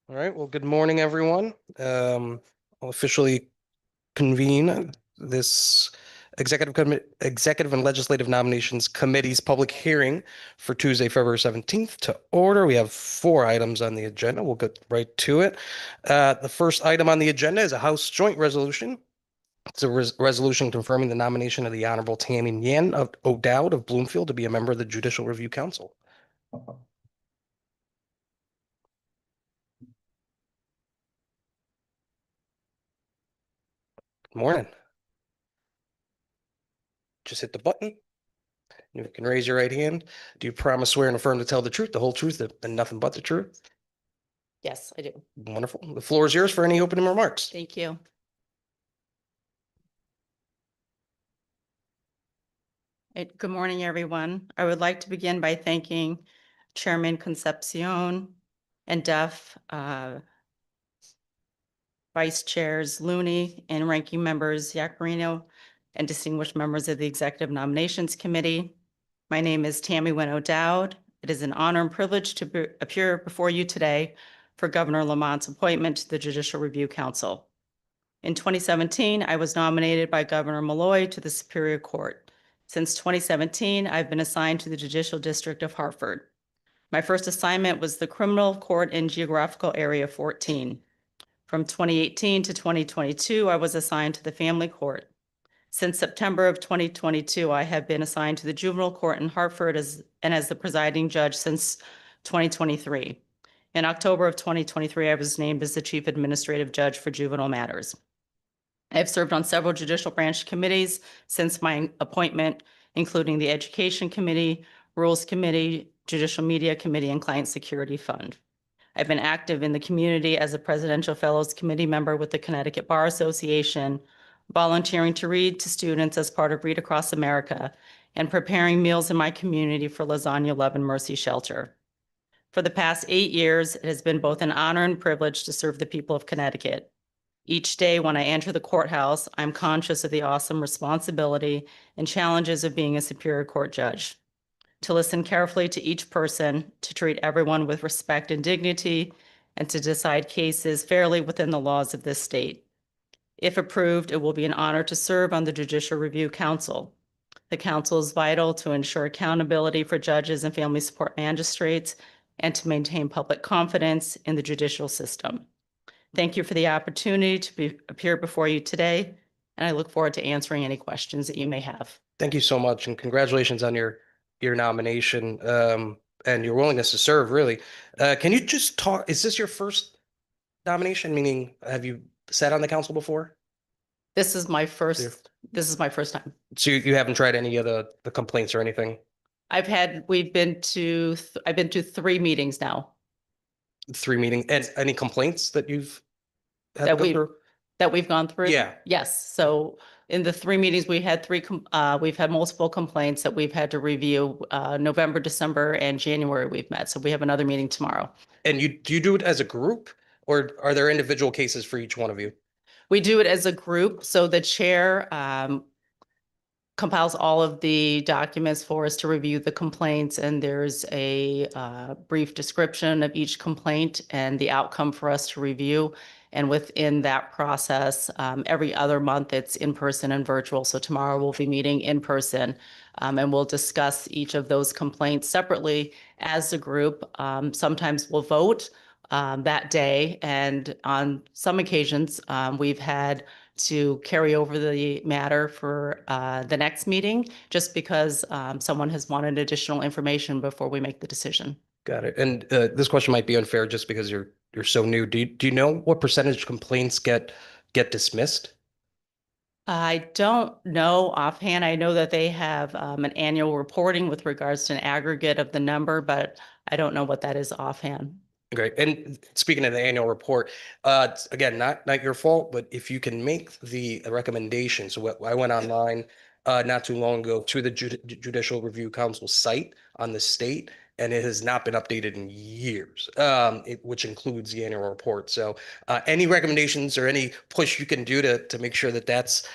All right. Well, good morning, everyone. I'll officially convene this Executive and Legislative Nominations Committee's public hearing for Tuesday, February 17th to order. We have 4 items on the agenda. We'll get right to it. The first item on the agenda is a House Joint Resolution. It's a resolution confirming the nomination of the Honorable Tammy Yan of O'Dowd of Bloomfield to be a member of the Judicial Review Council. Morning. Just hit the button. You can raise your right hand. Do you promise, swear, and affirm to tell the truth, the whole truth, and nothing but the truth? Yes, I do. Wonderful. The floor is yours for any opening remarks. Thank you. Good morning, everyone. I would like to begin by thanking Chairman Concepcion and Duff, Vice Chairs Looney and Ranking Members Yacarino, and distinguished members of the Executive Nominations Committee. My name is Tammy Wynn O'Dowd. It is an honor and privilege to appear before you today for Governor Lamont's appointment to the Judicial Review Council. In 2017, I was nominated by Governor Malloy to the Superior Court. Since 2017, I've been assigned to the Judicial District of Hartford. My first assignment was the Criminal Court in Geographical Area 14. From 2018 to 2022, I was assigned to the Family Court. Since September of 2022, I have been assigned to the Juvenile Court in Hartford as the presiding judge since 2023. In October of 2023, I was named as the Chief Administrative Judge for Juvenile Matters. I have served on several judicial branch committees since my appointment, including the Education Committee, Rules Committee, Judicial Media Committee, and Client Security Fund. I've been active in the community as a Presidential Fellows Committee member with the Connecticut Bar Association, volunteering to read to students as part of Read Across America, and preparing meals in my community for Lasagna Love and Mercy Shelter. For the past 8 years, it has been both an honor and privilege to serve the people of Connecticut. Each day when I enter the courthouse, I'm conscious of the awesome responsibility and challenges of being a Superior Court judge. To listen carefully to each person, to treat everyone with respect and dignity, and to decide cases fairly within the laws of this state. If approved, it will be an honor to serve on the Judicial Review Council. The council is vital to ensure accountability for judges and family support magistrates and to maintain public confidence in the judicial system. Thank you for the opportunity to appear before you today, and I look forward to answering any questions that you may have. Thank you so much, and congratulations on your nomination and your willingness to serve, really. Can you just talk, is this your first nomination? Meaning, have you sat on the council before? This is my first time. So you haven't tried any of the complaints or anything? I've been to 3 meetings now 3 meetings, and any complaints that you've had to that go we've through? gone through. Yeah. Yes. So in the 3 meetings, we've had multiple complaints that we've had to review. November, December, and January we've met. So we have another meeting tomorrow. And do you do it as a group, or are there individual cases for each one of you? We do it as a group. So the chair compiles all of the documents for us to review the complaints, and there's a brief description of each complaint and the outcome for us to review. And within that process, every other month it's in person and virtual. So tomorrow we'll be meeting in person, and we'll discuss each of those complaints separately as a group. Sometimes we'll vote that day, and on some occasions we've had to carry over the matter for the next meeting, just because someone has wanted additional information before we make the decision. Got it. And this question might be unfair just because you're so new. Do you know what percentage of complaints get dismissed? I don't know offhand. I know that they have an annual reporting with regards to an aggregate of the number, but I don't know what that is offhand. Great. And speaking of the annual report, again, not your fault, but if you can make the recommendation. So I went online not too long ago to the Judicial Review Council site on the state, and it has not been updated in years, which includes the annual report. So any recommendations or any push you can do to make sure that that's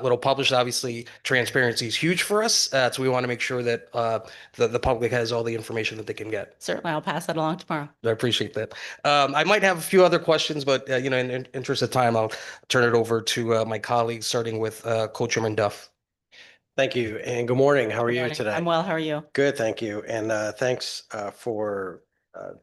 little published. Obviously, transparency is huge for us. So we want to make sure that the public has all the information that they can get. Certainly, I'll pass that along tomorrow. I appreciate that. I might have a few other questions, but in interest of time, I'll turn it over to my colleagues, starting with Co-Chairman Duff. Thank you, and good morning. How are Good you morning. today? I'm well. How are you? Good, thank you. And thanks for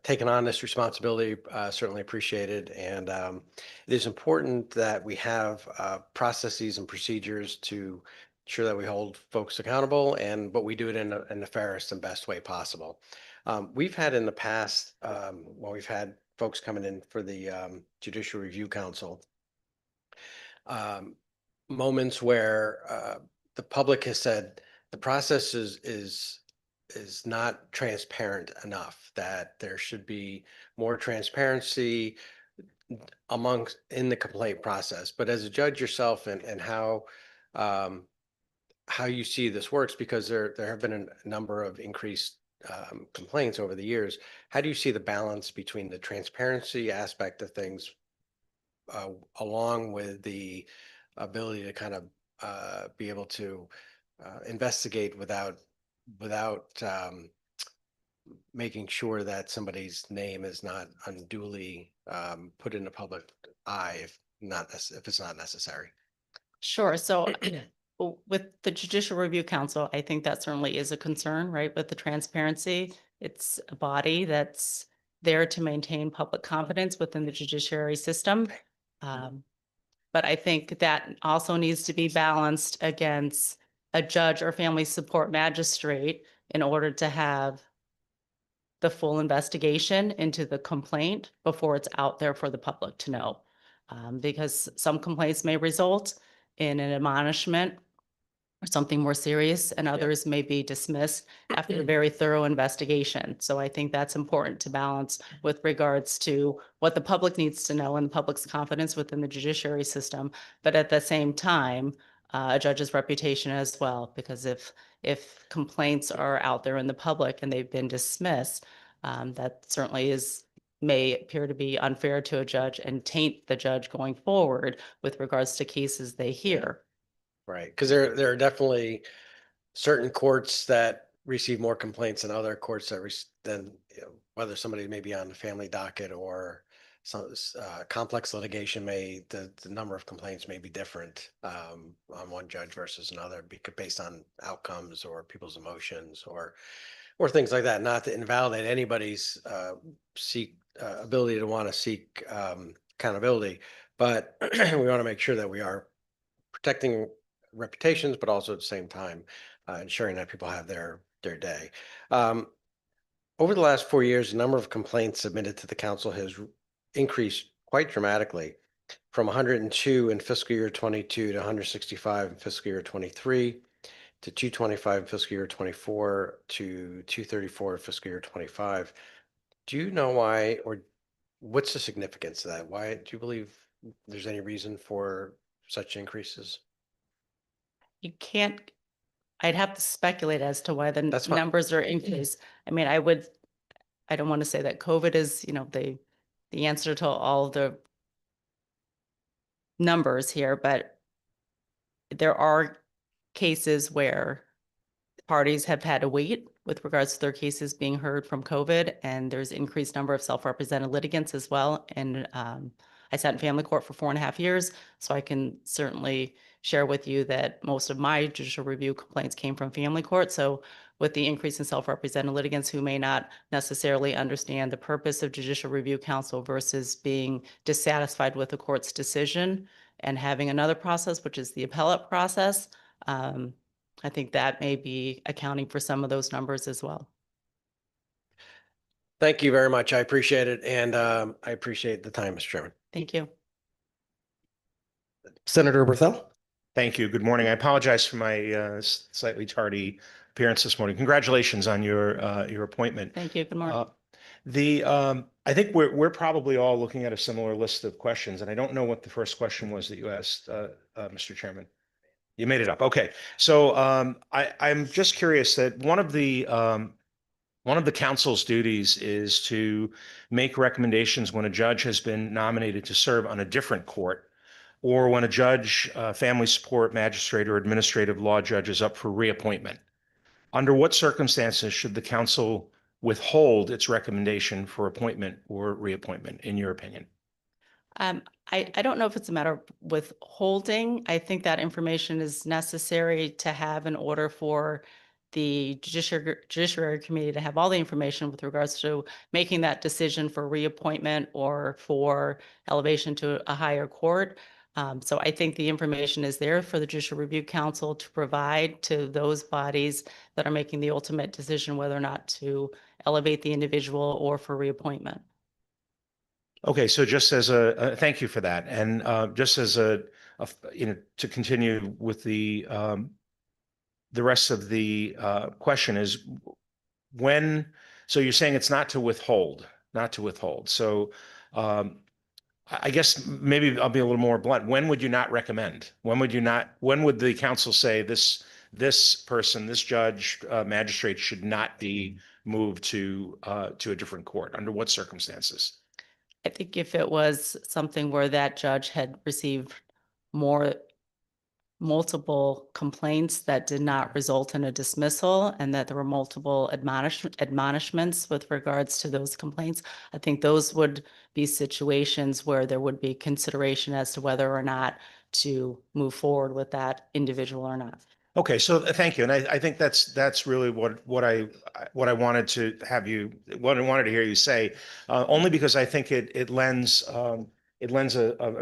taking on this responsibility. Certainly appreciated. And it is important that we have processes and procedures to ensure that we hold folks accountable, but we do it in the fairest and best way possible. We've had in the past, when we've had folks coming in for the Judicial Review Council, moments where the public has said the process is not transparent enough, that there should be more transparency amongst in the complaint process. But as a judge yourself, and how you see this works, because there have been a number of increased complaints over the years. How do you see the balance between the transparency aspect of things along with the ability to kind of be able to investigate without making sure that somebody's name is not unduly put in the public eye if it's not necessary? Sure. So with the Judicial Review Council, I think that certainly is a concern, right? With the transparency, it's a body that's there to maintain public confidence within the judiciary system. But I think that also needs to be balanced against a judge or family support magistrate in order to have the full investigation into the complaint before it's out there for the public to know. Because some complaints may result in an admonishment or something more serious, and others may be dismissed after a very thorough investigation. So I think that's important to balance with regards to what the public needs to know and the public's confidence within the judiciary system, but at the same time, a judge's reputation as well, because if complaints are out there in the public and they've been dismissed, that certainly may appear to be unfair to a judge and taint the judge going forward with regards to cases they hear. Right, because there are definitely certain courts that receive more complaints than other courts that than whether somebody may be on the family docket or some complex litigation. The number of complaints may be different on one judge versus another, because based on outcomes or people's emotions or things like that. Not to invalidate anybody's ability to want to seek accountability, but we want to make sure that we are protecting reputations, but also at the same time ensuring that people have their day. Over the last 4 years, the number of complaints submitted to the council has increased quite dramatically, from 102 in fiscal year 22 to 165 in fiscal year 23 to 225 in fiscal year 24 to 234 in fiscal year 25. Do you know why, or what's the significance of that? Why do you believe there's any reason for such increases? I'd have to speculate as to why the That's fine. numbers are increased. I mean, I don't want to say that COVID is, the answer to all the numbers here, but there are cases where parties have had to wait with regards to their cases being heard from COVID, and there's increased number of self-represented litigants as well. And I sat in family court for 4.5 years, so I can certainly share with you that most of my judicial review complaints came from family court. So with the increase in self-represented litigants who may not necessarily understand the purpose of Judicial Review Council versus being dissatisfied with the court's decision and having another process, which is the appellate process, I think that may be accounting for some of those numbers as well. Thank you very much. I appreciate it. And I appreciate the time, Mr. Chairman. Thank you. Senator Berthel. Thank you. Good morning. I apologize for my slightly tardy appearance this morning. Congratulations on your appointment. Thank you. Good morning. I think we're probably all looking at a similar list of questions, and I don't know what the first question was that you asked, Mr. Chairman. You made it up. Okay. So I'm just curious that one of the council's duties is to make recommendations when a judge has been nominated to serve on a different court, or when a judge, family support magistrate, or administrative law judge is up for reappointment. Under what circumstances should the council withhold its recommendation for appointment or reappointment, in your opinion? I don't know if it's a matter of withholding. I think that information is necessary to have in order for the Judiciary Committee to have all the information with regards to making that decision for reappointment or for elevation to a higher court. So I think the information is there for the Judicial Review Council to provide to those bodies that are making the ultimate decision whether or not to elevate the individual or for reappointment. Okay, so just as thank you for that. And just as a to continue with the rest of the question is when, so you're saying it's not to withhold, not to withhold. So I guess maybe I'll be a little more blunt. When would you not recommend? When would you not, when would the council say this person, this judge, magistrate should not be moved to a different court? Under what circumstances? I think if it was something where that judge had received multiple complaints that did not result in a dismissal and that there were multiple admonishments with regards to those complaints, I think those would be situations where there would be consideration as to whether or not to move forward with that individual or not. Okay, so thank you. And I think that's really what I wanted to have you, what I wanted to hear you say, only because I think it lends a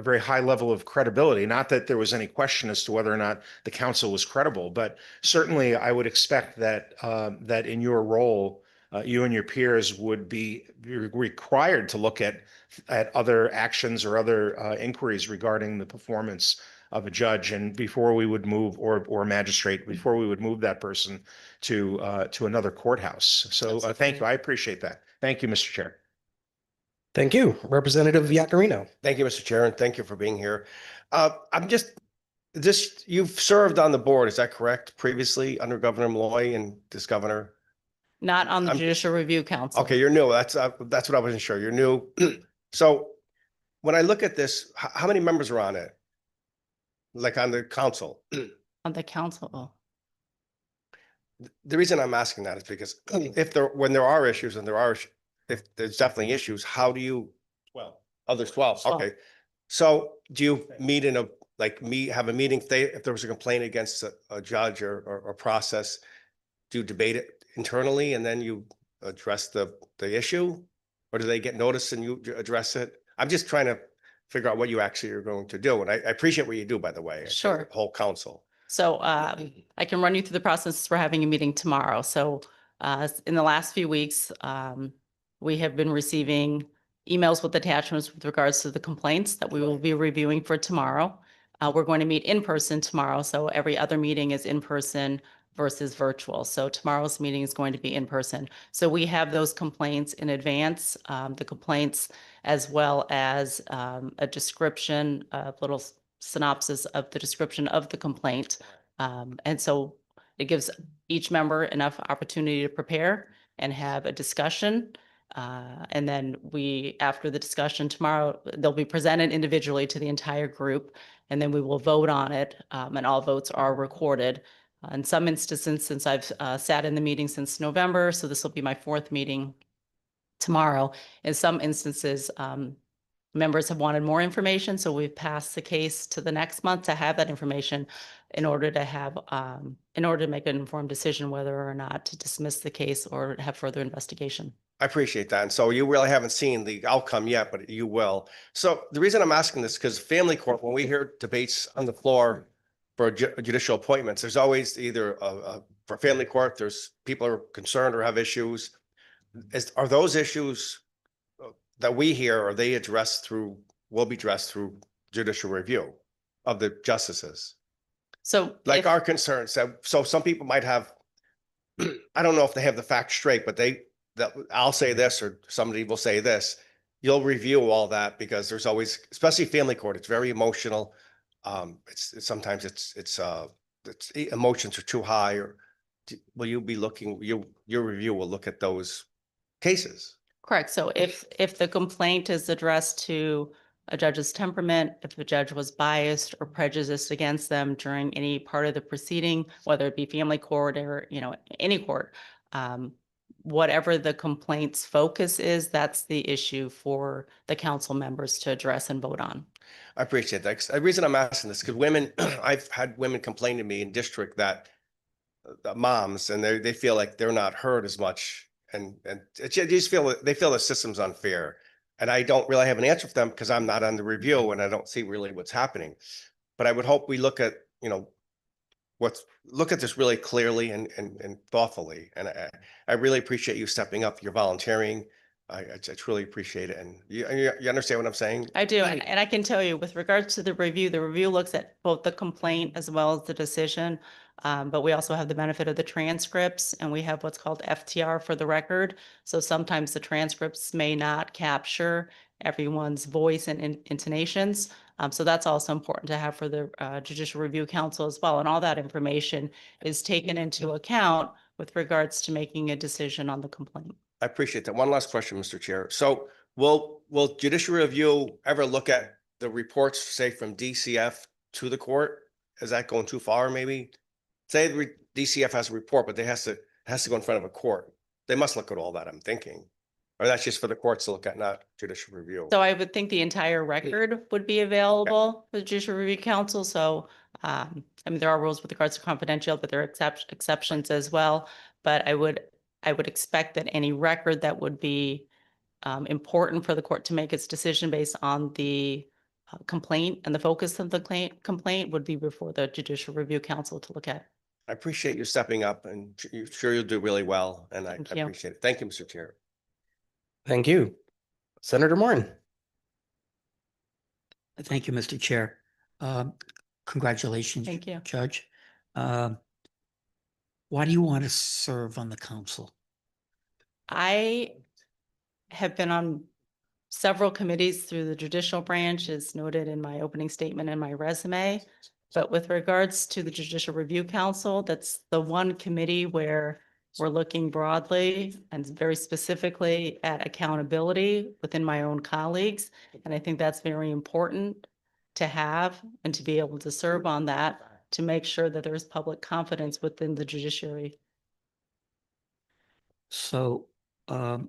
very high level of credibility. Not that there was any question as to whether or not the council was credible, but certainly I would expect that that in your role, you and your peers would be required to look at other actions or other inquiries regarding the performance of a judge, and before we would move, or magistrate, before we would move that person to another courthouse. So thank you. I appreciate that. Thank you, Mr. Chair. Thank you, Representative Yakarino. Thank you, Mr. Chair, and thank you for being here. You've served on the board, is that correct? Previously under Governor Malloy and this governor? Not on the Judicial Review Council. Okay, you're new. That's what I wasn't sure. You're new. So when I look at this, how many members are on it? Like on the council? On the council. The reason I'm asking that is because when there are issues, and if there's definitely issues, how do you? 12. Oh, there's 12. Okay. So do you meet have a meeting if there was a complaint against a judge or process? Do you debate it internally and then you address the issue? Or do they get notice and you address it? I'm just trying to figure out what you actually are going to do. And I appreciate what you do, by the way. Sure. The whole council. So I can run you through the process. We're having a meeting tomorrow. So in the last few weeks, we have been receiving emails with attachments with regards to the complaints that we will be reviewing for tomorrow. We're going to meet in person tomorrow. So every other meeting is in person versus virtual. So tomorrow's meeting is going to be in person. So we have those complaints in advance, the complaints as well as a description, a little synopsis of the description of the complaint. And so it gives each member enough opportunity to prepare and have a discussion. And then after the discussion tomorrow, they'll be presented individually to the entire group, and then we will vote on it. And all votes are recorded. In some instances, since I've sat in the meeting since November, so this will be my 4th meeting tomorrow. In some instances, members have wanted more information, so we've passed the case to the next month to have that information in order to make an informed decision whether or not to dismiss the case or have further investigation. I appreciate that. And so you really haven't seen the outcome yet, but you will. So the reason I'm asking this, because family court, when we hear debates on the floor for judicial appointments, there's always either for family court, there's people are concerned or have issues. Are those issues that we hear, will be addressed through judicial review of the justices? So like our concerns. So some people might have, I don't know if they have the facts straight, but I'll say this, or somebody will say this. You'll review all that because there's always, especially family court, it's very emotional. Sometimes emotions are too high. Or will you be looking? Your review will look at those cases. Correct. So if the complaint is addressed to a judge's temperament, if the judge was biased or prejudiced against them during any part of the proceeding, whether it be family court or any court, whatever the complaint's focus is, that's the issue for the council members to address and vote on. I appreciate that. The reason I'm asking this, because women, I've had women complain to me in district that moms, and they feel like they're not heard as much. And they just feel the system's unfair. And I don't really have an answer for them because I'm not on the review and I don't see really what's happening. But I would hope we look at, look at this really clearly and thoughtfully. And I really appreciate you stepping up, your volunteering. I truly appreciate it. And you understand what I'm saying? I do, and I can tell you with regards to the review looks at both the complaint as well as the decision. But we also have the benefit of the transcripts and we have what's called FTR for the record. So sometimes the transcripts may not capture everyone's voice and intonations. So that's also important to have for the Judicial Review Council as well. And all that information is taken into account with regards to making a decision on the complaint. I appreciate that. One last question, Mr. Chair. So will judicial review ever look at the reports, say from DCF to the court? Is that going too far, maybe? Say the DCF has a report, but has to go in front of a court. They must look at all that, I'm thinking. Or that's just for the courts to look at, not judicial review. So I would think the entire record would be available for the Judicial Review Council. So, I mean, there are rules with regards to confidential, but there are exceptions as well. But I would expect that any record that would be important for the court to make its decision based on the complaint and the focus of the complaint would be before the Judicial Review Council to look at. I appreciate you stepping up and sure you'll do really well. And I Thank you. appreciate it. Thank you, Mr. Chair. Thank you. Senator Moran. Thank you, Mr. Chair. Congratulations, Thank you. Judge. Why do you want to serve on the council? I have been on several committees through the judicial branch, as noted in my opening statement and my resume. But with regards to the Judicial Review Council, that's the one committee where we're looking broadly and very specifically at accountability within my own colleagues. And I think that's very important to have and to be able to serve on that, to make sure that there's public confidence within the judiciary. So there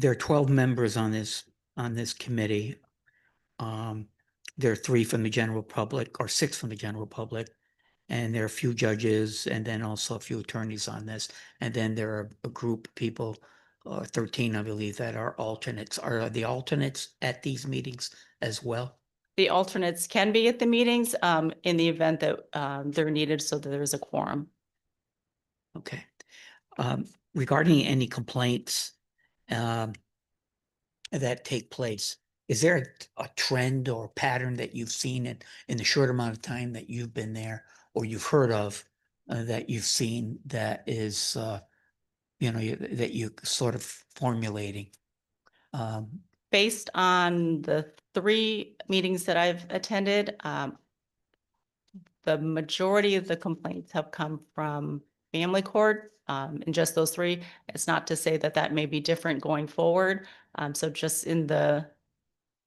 are 12 members on this committee. There are 3 from the general public, or 6 from the general public, and there are a few judges and then also a few attorneys on this. And then there are a group of people, 13, I believe, that are alternates. Are the alternates at these meetings as well? The alternates can be at the meetings in the event that they're needed so that there's a quorum. Okay. Regarding any complaints that take place, is there a trend or pattern that you've seen in the short amount of time that you've been there, or you've heard of that you've seen that is, that you're sort of formulating? Based on the 3 meetings that I've attended, the majority of the complaints have come from family court. In just those 3, it's not to say that that may be different going forward. So just in the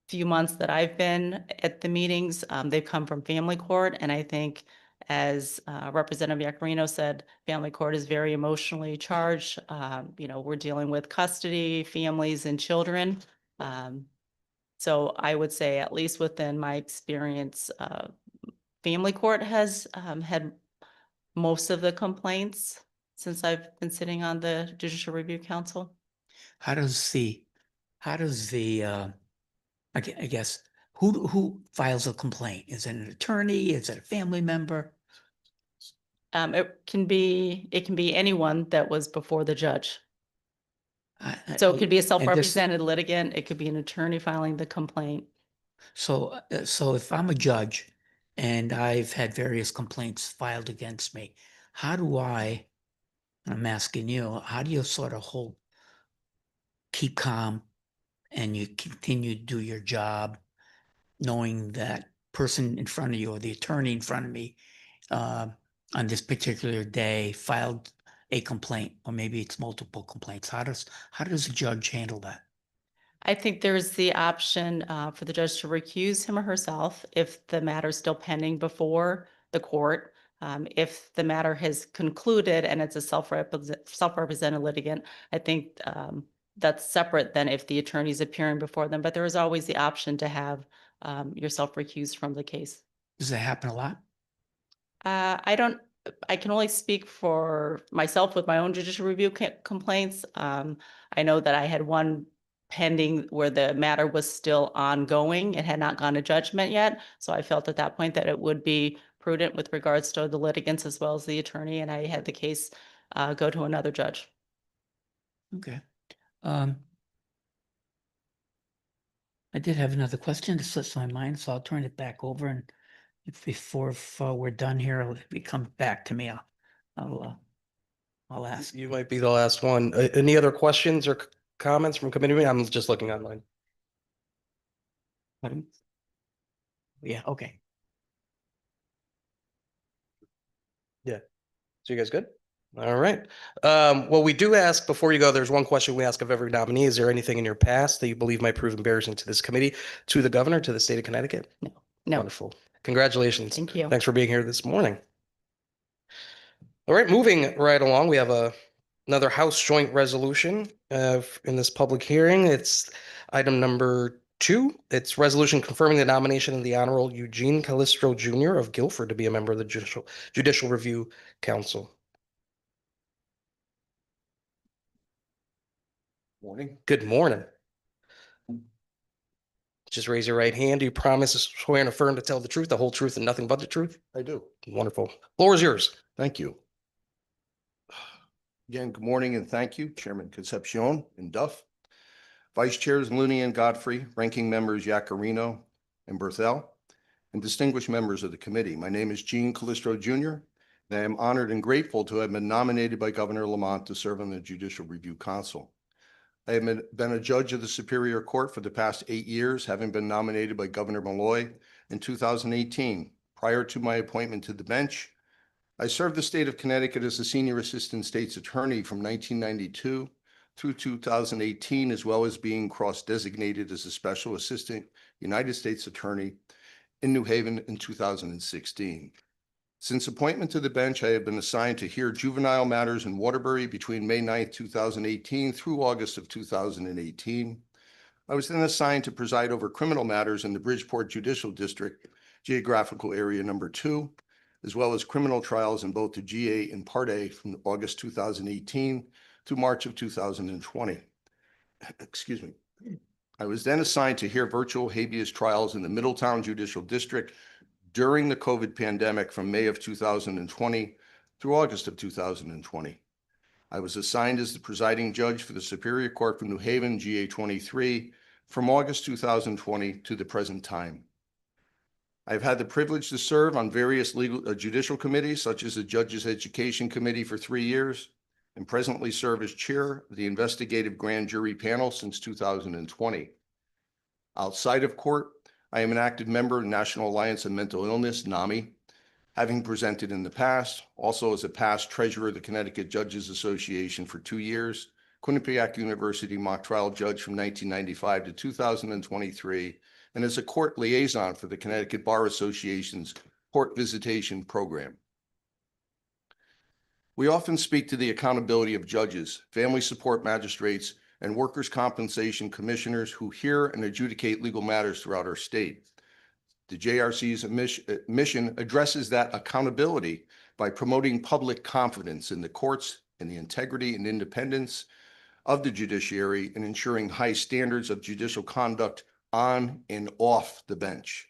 few months that I've been at the meetings, they've come from family court. And I think, as Representative Yacarino said, family court is very emotionally charged. We're dealing with custody, families, and children. So I would say, at least within my experience, family court has had most of the complaints since I've been sitting on the Judicial Review Council. How does the I guess who files a complaint? Is it an attorney? Is it a family member? It can be anyone that was before the judge. So it could be a self-represented litigant. It could be an attorney filing the complaint. So if I'm a judge and I've had various complaints filed against me, how do I'm asking you, how do you sort of keep calm and you continue to do your job, knowing that person in front of you or the attorney in front of me on this particular day filed a complaint, or maybe it's multiple complaints? How does a judge handle that? I think there's the option for the judge to recuse him or herself if the matter is still pending before the court. If the matter has concluded and it's a self-represented litigant, I think that's separate than if the attorney is appearing before them. But there is always the option to have yourself recused from the case. Does that happen a lot? I can only speak for myself with my own judicial review complaints. I know that I had one pending where the matter was still ongoing. It had not gone to judgment yet. So I felt at that point that it would be prudent with regards to the litigants as well as the attorney. And I had the case go to another judge. Okay. Um, I did have another question that slips my mind, so I'll turn it back over, and if we're done here, if it comes back to me, I'll ask. You might be the last one. Any other questions or comments from committee? I'm just looking online. Pardon? Yeah, okay. So you guys good? All right. Well, we do ask before you go, there's one question we ask of every nominee. Is there anything in your past that you believe might prove embarrassing to this committee, to the governor, to the state of Connecticut? No, Wonderful. Congratulations. thank you. Thanks for being here this morning. All right, moving right along, we have another House joint resolution in this public hearing. It's item number 2. It's resolution confirming the nomination of the Honorable Eugene Calistro Jr. of Guilford to be a member of the Judicial Review Council. Morning. Good morning. Just raise your right hand. Do you promise to swear and affirm to tell the truth, the whole truth, and nothing but the truth? I do. Wonderful. Floor is yours. Thank you. Again, good morning and thank you, Chairman Concepcion and Duff, Vice Chairs Looney and Godfrey, Ranking Members Yacarino and Berthel, and distinguished members of the committee. My name is Gene Calistro Jr., and I am honored and grateful to have been nominated by Governor Lamont to serve on the Judicial Review Council. I have been a judge of the Superior Court for the past 8 years, having been nominated by Governor Malloy in 2018. Prior to my appointment to the bench, I served the state of Connecticut as a senior assistant state's attorney from 1992 through 2018, as well as being cross-designated as a special assistant United States attorney in New Haven in 2016. Since appointment to the bench, I have been assigned to hear juvenile matters in Waterbury between May 9th, 2018 through August of 2018. I was then assigned to preside over criminal matters in the Bridgeport Judicial District, geographical area number 2, as well as criminal trials in both the GA and Part A from August 2018 to March of 2020. Excuse me. I was then assigned to hear virtual habeas trials in the Middletown Judicial District during the COVID pandemic from May of 2020 through August of 2020. I was assigned as the presiding judge for the Superior Court for New Haven, GA 23, from August 2020 to the present time. I've had the privilege to serve on various legal judicial committees, such as the Judges Education Committee for 3 years, and presently serve as chair of the Investigative Grand Jury Panel since 2020. Outside of court, I am an active member of the National Alliance of Mental Illness, NAMI, having presented in the past, also as a past treasurer of the Connecticut Judges Association for 2 years, Quinnipiac University mock trial judge from 1995 to 2023, and as a court liaison for the Connecticut Bar Association's Court Visitation Program. We often speak to the accountability of judges, family support magistrates, and workers' compensation commissioners who hear and adjudicate legal matters throughout our state. The JRC's mission addresses that accountability by promoting public confidence in the courts and the integrity and independence of the judiciary and ensuring high standards of judicial conduct on and off the bench.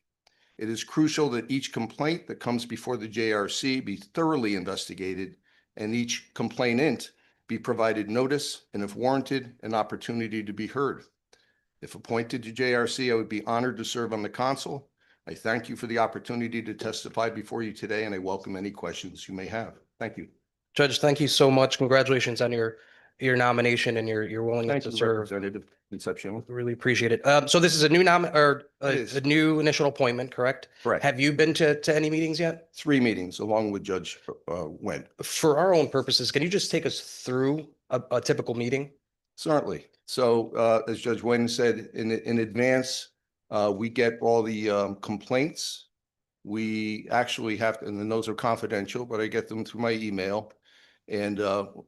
It is crucial that each complaint that comes before the JRC be thoroughly investigated and each complainant be provided notice and, if warranted, an opportunity to be heard. If appointed to JRC, I would be honored to serve on the council. I thank you for the opportunity to testify before you today, and I welcome any questions you may have. Thank you. Judge, thank you so much. Congratulations on your nomination and your willingness Thank to you, serve. Representative Concepcion. Really appreciate it. So this is a new It is. a new initial appointment, correct? Correct. Have you been to any meetings yet? 3 meetings along with Judge Wendt. For our own purposes, can you just take us through a typical meeting? Certainly. So as Judge Wendt said, in advance, we get all the complaints. We actually have to, and then those are confidential, but I get them through my email. And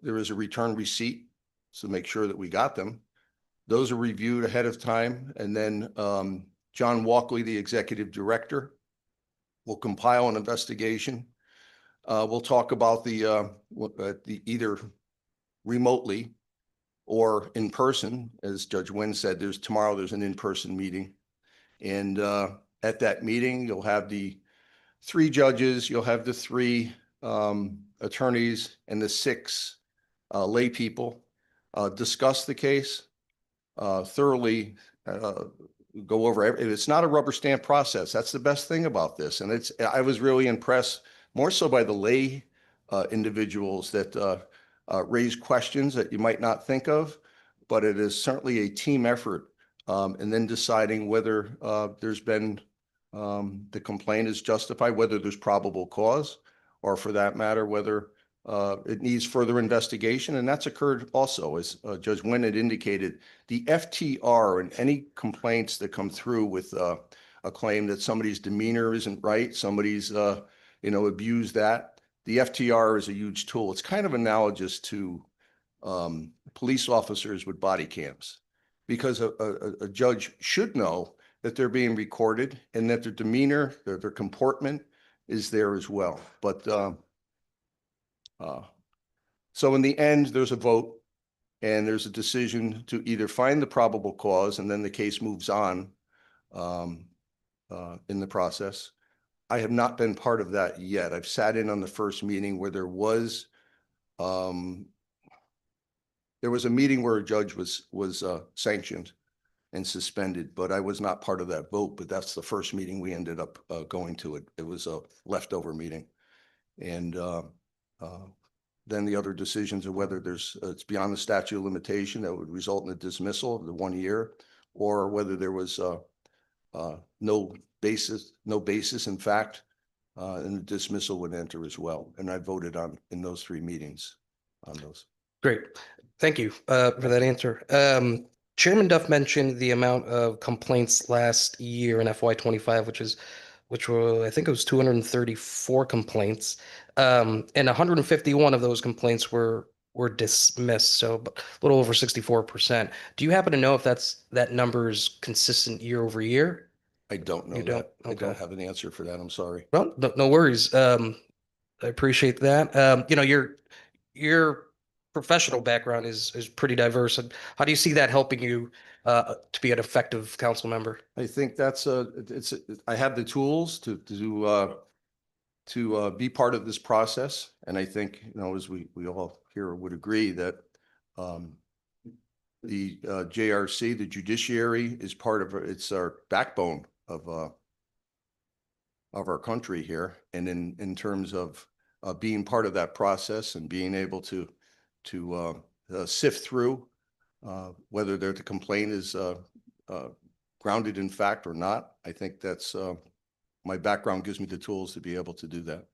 there is a return receipt, so make sure that we got them. Those are reviewed ahead of time. And then John Walkley, the executive director, will compile an investigation. We'll talk about the either remotely or in person. As Judge Wendt said, tomorrow there's an in-person meeting. And at that meeting, you'll have the 3 judges, you'll have the 3 attorneys and the 6 lay people. discuss the case, thoroughly go over it's not a rubber stamp process. That's the best thing about this. And I was really impressed more so by the lay individuals that raise questions that you might not think of, but it is certainly a team effort. And then deciding whether there's been the complaint is justified, whether there's probable cause, or for that matter, whether it needs further investigation. And that's occurred also, as Judge Nguyen had indicated. The FTR and any complaints that come through with a claim that somebody's demeanor isn't right, somebody's abused that. The FTR is a huge tool. It's kind of analogous to police officers with body cams, because a judge should know that they're being recorded and that their demeanor, their comportment is there as well. But so in the end, there's a vote and there's a decision to either find the probable cause, and then the case moves on in the process. I have not been part of that yet. I've sat in on the first meeting where there was a meeting where a judge was sanctioned and suspended, but I was not part of that vote. But that's the first meeting we ended up going to. It was a leftover meeting, and then the other decisions of whether it's beyond the statute of limitation that would result in a dismissal of the 1 year, or whether there was no basis in fact, and the dismissal would enter as well. And I voted in those 3 meetings on those. Great. Thank you for that answer. Chairman Duff mentioned the amount of complaints last year in FY25, which were, I think it was 234 complaints. And 151 of those complaints were dismissed, so a little over 64%. Do you happen to know if that number is consistent year over year? I don't know You don't? that. I don't Okay. have an answer for that. I'm sorry. Well, no worries. I appreciate that. Your professional background is pretty diverse. And how do you see that helping you to be an effective council member? I think I have the tools to be part of this process. And I think, as we all here would agree that the JRC, the judiciary, is part of it's our backbone of our country here. And in terms of being part of that process and being able to sift through whether the complaint is grounded in fact or not, I think that's my background gives me the tools to be able to do that.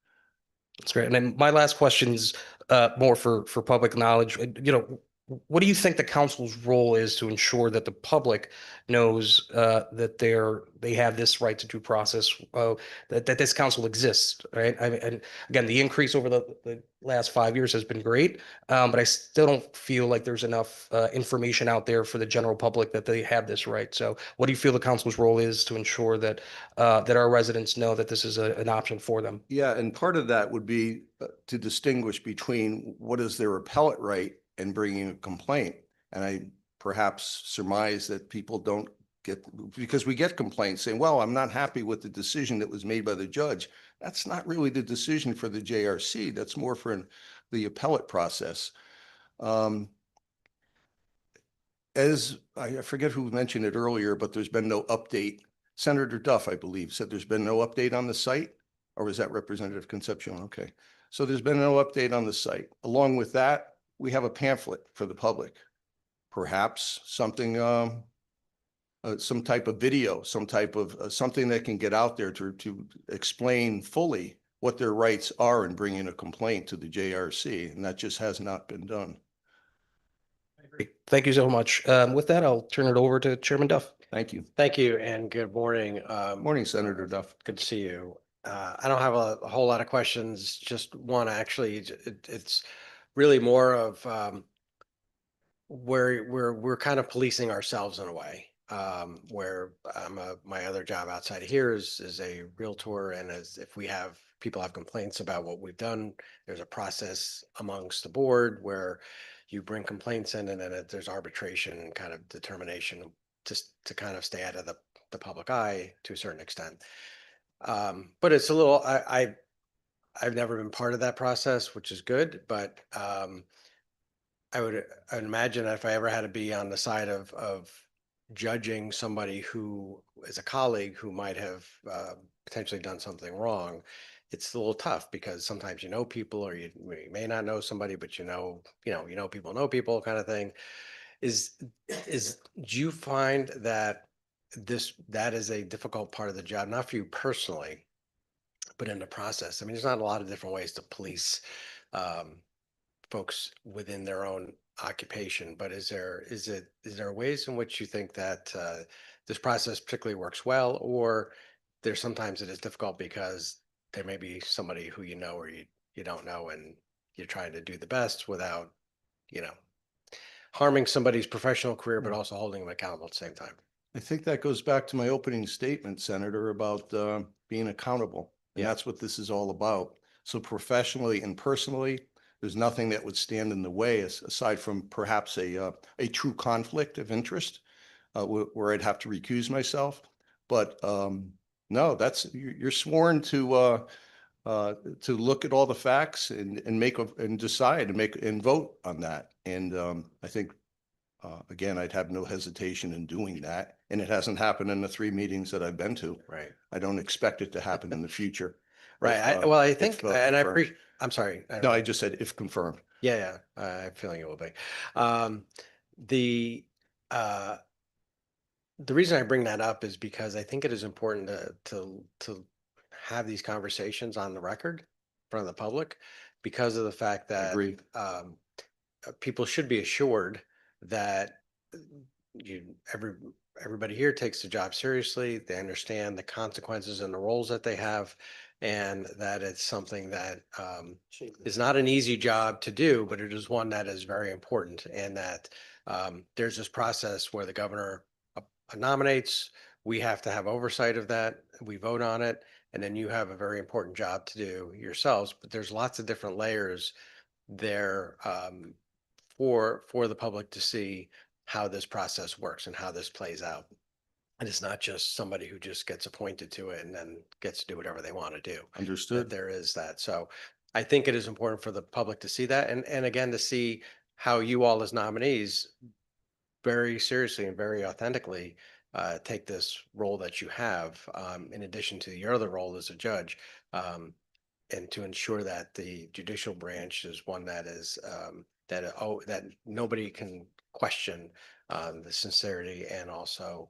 That's great. And then my last question is more for public knowledge. What do you think the council's role is to ensure that the public knows that they have this right to due process, that this council exists, right? And again, the increase over the last 5 years has been great, but I still don't feel like there's enough information out there for the general public that they have this right. So what do you feel the council's role is to ensure that that our residents know that this is an option for them? Yeah, and part of that would be to distinguish between what is their appellate right and bringing a complaint. And I perhaps surmise that people don't get, because we get complaints saying, well, I'm not happy with the decision that was made by the judge. That's not really the decision for the JRC. That's more for the appellate process. As I forget who mentioned it earlier, but there's been no update. Senator Duff, I believe, said there's been no update on the site, or was that Representative Concepcion? Okay. So there's been no update on the site. Along with that, we have a pamphlet for the public, perhaps something, some type of video, some type of something that can get out there to explain fully what their rights are in bringing a complaint to the JRC. And that just has not been done. Thank you so much. With that, I'll turn it over to Chairman Duff. Thank you. Thank you and good morning. Morning, Senator Duff. Good to see you. I don't have a whole lot of questions. Just one, actually, it's really more of where we're kind of policing ourselves in a way. Where my other job outside of here is a realtor, and if people have complaints about what we've done, there's a process amongst the board where you bring complaints in, and then there's arbitration and kind of determination just to kind of stay out of the public eye to a certain extent. But it's a little, I've never been part of that process, which is good, but I would imagine if I ever had to be on the side of judging somebody who is a colleague who might have potentially done something wrong, it's a little tough because sometimes you know people or you may not know somebody, but you know people kind of thing. Is do you find that that is a difficult part of the job, not for you personally, but in the process? I mean, there's not a lot of different ways to police um, folks within their own occupation, but is there ways in which you think that this process particularly works well, or there's sometimes it is difficult because there may be somebody who you know or you don't know, and you're trying to do the best without, you know, harming somebody's professional career, but also holding them accountable at the same time. I think that goes back to my opening statement, Senator, about being accountable. And Yeah. that's what this is all about. So professionally and personally, there's nothing that would stand in the way aside from perhaps a true conflict of interest where I'd have to recuse myself. But no, you're sworn to look at all the facts and and decide and and vote on that. And I think again, I'd have no hesitation in doing that. And it hasn't happened in the 3 meetings that I've been to. Right. I don't expect it to happen in the future. Right. If, Well, I if, think, uh, and I confirmed. appreciate, I'm sorry. No, I just said if confirmed. Yeah, I'm feeling it will be. Um, the, uh, the reason I bring that up is because I think it is important to have these conversations on the record in front of the public because of the fact that Agreed. People should be assured that everybody here takes the job seriously. They understand the consequences and the roles that they have, and that it's something that is not an easy job to do, but it is one that is very important. And that there's this process where the governor nominates, we have to have oversight of that. We vote on it, and then you have a very important job to do yourselves. But there's lots of different layers there for the public to see how this process works and how this plays out. And it's not just somebody who just gets appointed to it and then gets to do whatever they want to do. That Understood. there is that. So I think it is important for the public to see that, and again, to see how you all as nominees very seriously and very authentically take this role that you have, in addition to your other role as a judge, and to ensure that the judicial branch is one that is that nobody can question the sincerity and also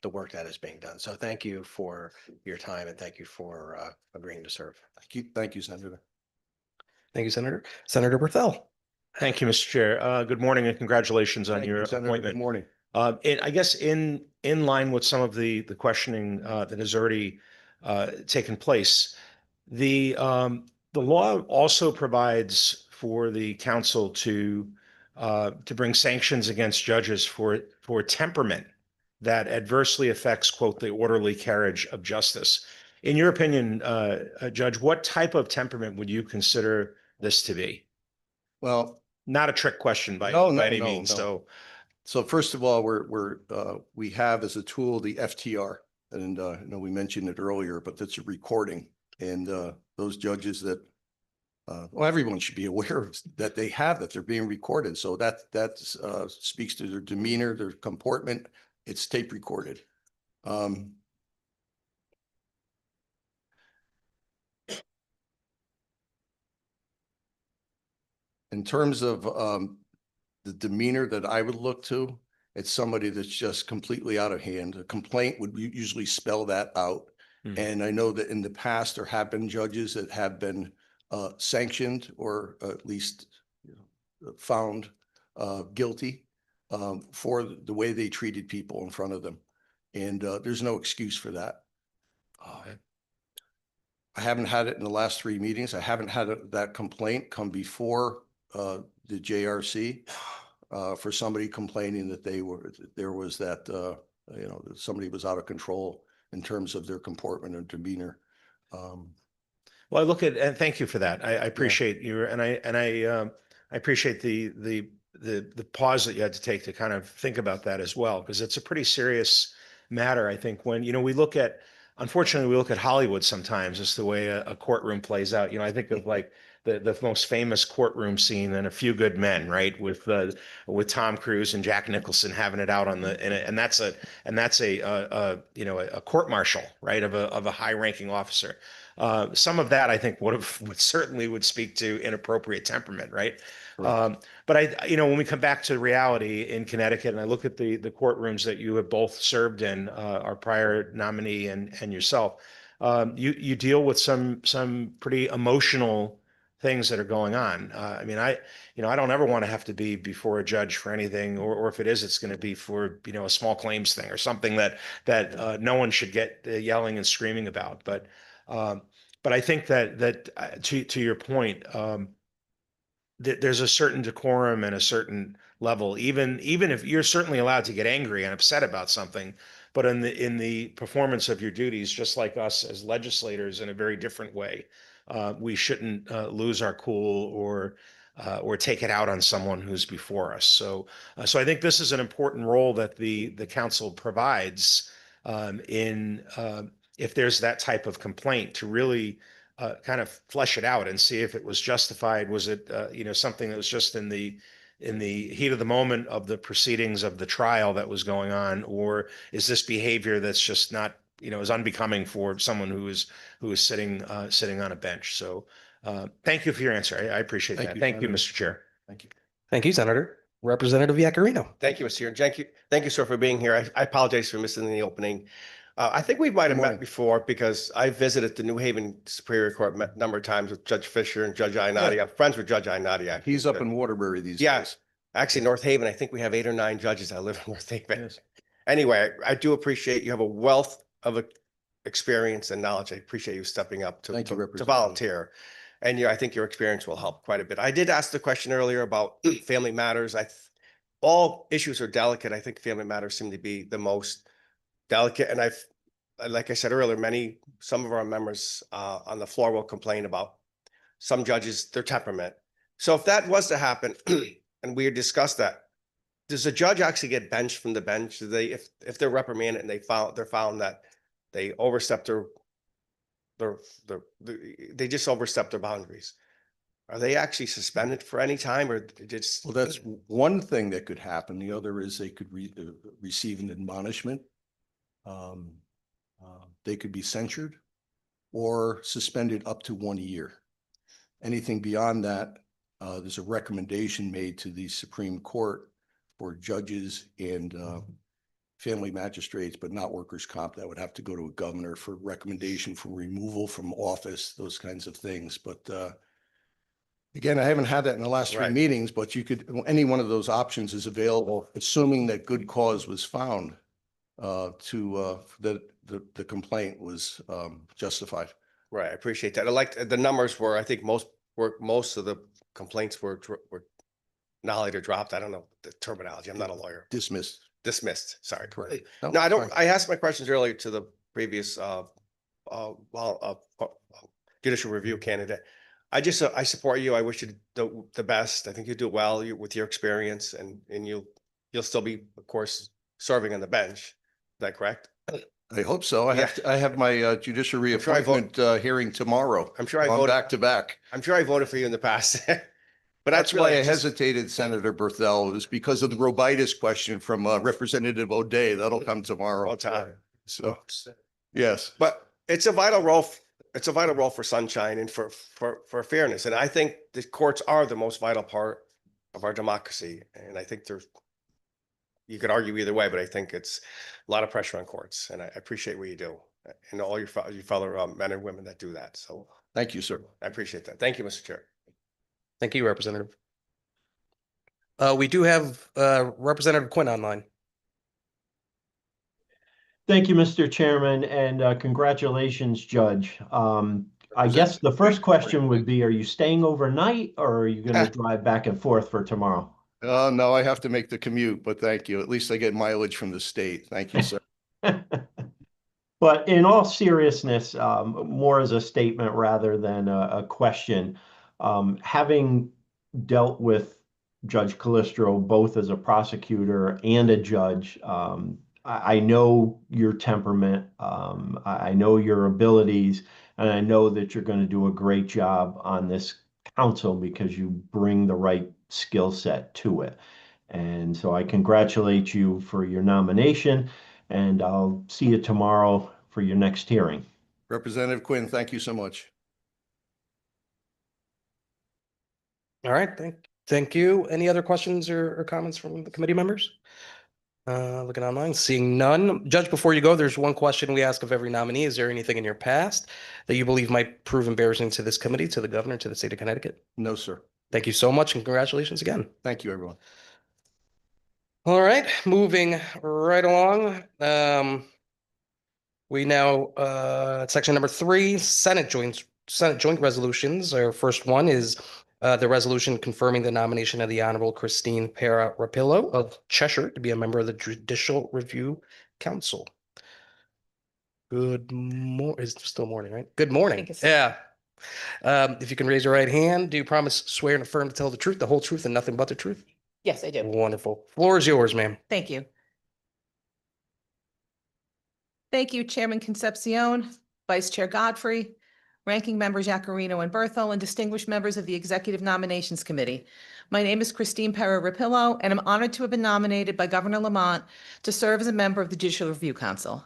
the work that is being done. So thank you for your time, and thank you for agreeing to serve. Thank you, Senator. Thank you, Senator. Senator Berthel. Thank you, Mr. Chair. Good morning and congratulations on Thank your you, Senator. appointment. Good morning. And I guess in line with some of the questioning that has already taken place, the law also provides for the council to bring sanctions against judges for temperament that adversely affects, quote, the orderly carriage of justice. In your opinion, Judge, what type of temperament would you consider this to be? Well, Not a trick question by No, no, any no, means. no. So first of all, we have as a tool the FTR, and I know we mentioned it earlier, but that's a recording, and those judges that well, everyone should be aware of that that they're being recorded. So that speaks to their demeanor, their comportment. It's tape recorded. In terms of the demeanor that I would look to, it's somebody that's just completely out of hand. A complaint would usually spell that out. And I know that in the past, there have been judges that have been sanctioned or at least found guilty for the way they treated people in front of them. And there's no excuse for that. I haven't had it in the last 3 meetings. I haven't had that complaint come before the JRC for somebody complaining that there was that, that somebody was out of control in terms of their comportment and demeanor. Well, I look at, and thank you for that. I appreciate you, and I appreciate the pause that you had to take to kind of think about that as well, because it's a pretty serious matter. I think when, we look at, unfortunately, we look at Hollywood sometimes as the way a courtroom plays out. I think of like the most famous courtroom scene in A Few Good Men, right? With Tom Cruise and Jack Nicholson having it out on and that's a court martial, right? Of a high ranking officer. Some of that I think would certainly speak to inappropriate temperament, right? But when we come back to reality in Connecticut and I look at the courtrooms that you have both served in, our prior nominee and yourself, you deal with some pretty emotional things that are going on. I mean, I don't ever want to have to be before a judge for anything, or if it is, it's going to be for, a small claims thing or something that no one should get yelling and screaming about. But I think that to your point, there's a certain decorum and a certain level, even if you're certainly allowed to get angry and upset about something, but in the performance of your duties, just like us as legislators in a very different way, we shouldn't lose our cool or take it out on someone who's before us. So I think this is an important role that the council provides in if there's that type of complaint, to really kind of flesh it out and see if it was justified. Was it something that was just in the heat of the moment of the proceedings of the trial that was going on, or is this behavior that's just not is unbecoming for someone who is sitting on a bench? So thank you for your answer. I appreciate Thank that. you, Thank you, Senator. Mr. Chair. Thank you. Thank you, Senator. Representative Yakarino. Thank you, Mr. Chair. Thank you, sir, for being here. I apologize for missing the opening. I think we might have Good met morning. before because I visited the New Haven Superior Court a number of times with Judge Fisher and Judge Ionati. I'm friends with Judge Ionati. Actually. He's up in Waterbury these Yeah. days. Actually, North Haven. I think we have 8 or 9 judges that live in North Haven. Yes. Anyway, I do appreciate you have a wealth of experience and knowledge. I appreciate you stepping up Thank you, to Representative. volunteer. And I think your experience will help quite a bit. I did ask the question earlier about family matters. All issues are delicate. I think family matters seem to be the most delicate. And like I said earlier, some of our members on the floor will complain about some judges, their temperament. So if that was to happen, and we discussed that, does the judge actually get benched from the bench? Do they, if they're reprimanded and they're found that they overstepped they just overstepped their boundaries, are they actually suspended for any time, or just? Well, that's one thing that could happen. The other is they could receive an admonishment. They could be censured or suspended up to 1 year. Anything beyond that, there's a recommendation made to the Supreme Court for judges and family magistrates, but not workers' comp. That would have to go to a governor for recommendation for removal from office, those kinds of things. But again, I haven't had that in the last 3 Right. meetings, but any one of those options is available, assuming that good cause was found that the complaint was justified. Right, I appreciate that. I like the numbers were, I think most of the complaints were not only dropped. I don't know the terminology. I'm not a lawyer. Dismissed. Sorry. Correct. No, I don't. fine. I asked my questions earlier to the previous judicial review candidate. I support you. I wish you the best. I think you do well with your experience, and you'll still be, of course, serving on the bench. Is that correct? I hope so. I have my judicial I'm sure I reappointment hearing tomorrow. I'm sure I I'm voted. back to back. I'm sure I voted for you in the past. But That's why I just- hesitated, Senator Berthel. It was because of the Robitis question from Representative O'Day. That'll come tomorrow. all time. So, yes. But it's a vital role. It's a vital role for Sunshine and for fairness. And I think the courts are the most vital part of our democracy. And I think you could argue either way, but I think it's a lot of pressure on courts. And I appreciate what you do and all your fellow men and women that do that. So Thank you, sir. I appreciate that. Thank you, Mr. Chair. Thank you, Representative. We do have Representative Quinn online. Thank you, Mr. Chairman, and congratulations, Judge. I guess the first question would be, are you staying overnight or are you going to drive back and forth for tomorrow? No, I have to make the commute, but thank you. At least I get mileage from the state. Thank you, sir. But in all seriousness, more as a statement rather than a question, having dealt with Judge Calistro both as a prosecutor and a judge, I know your temperament, I know your abilities, and I know that you're going to do a great job on this council because you bring the right skill set to it. And so I congratulate you for your nomination, and I'll see you tomorrow for your next hearing. Representative Quinn, thank you so much. All right, thank you. Any other questions or comments from the committee members? Looking online, seeing none. Judge, before you go, there's one question we ask of every nominee. Is there anything in your past that you believe might prove embarrassing to this committee, to the governor, to the state of Connecticut? No, sir. Thank you so much and congratulations again. Thank you, everyone. All right, moving right along. We now, section number 3, Senate joint resolutions. Our first one is the resolution confirming the nomination of the Honorable Christine Para Rapillo of Cheshire to be a member of the Judicial Review Council. It's still morning, right? Good morning. think it's- Yeah. If you can raise your right hand, do you promise, swear, and affirm to tell the truth, the whole truth, and nothing but the truth? Yes, I do. Wonderful. Floor is yours, ma'am. Thank you. Thank you, Chairman Concepcion, Vice Chair Godfrey, Ranking Members Yacarino and Berthel, and distinguished members of the Executive Nominations Committee. My name is Christine Para Rapillo, and I'm honored to have been nominated by Governor Lamont to serve as a member of the Judicial Review Council.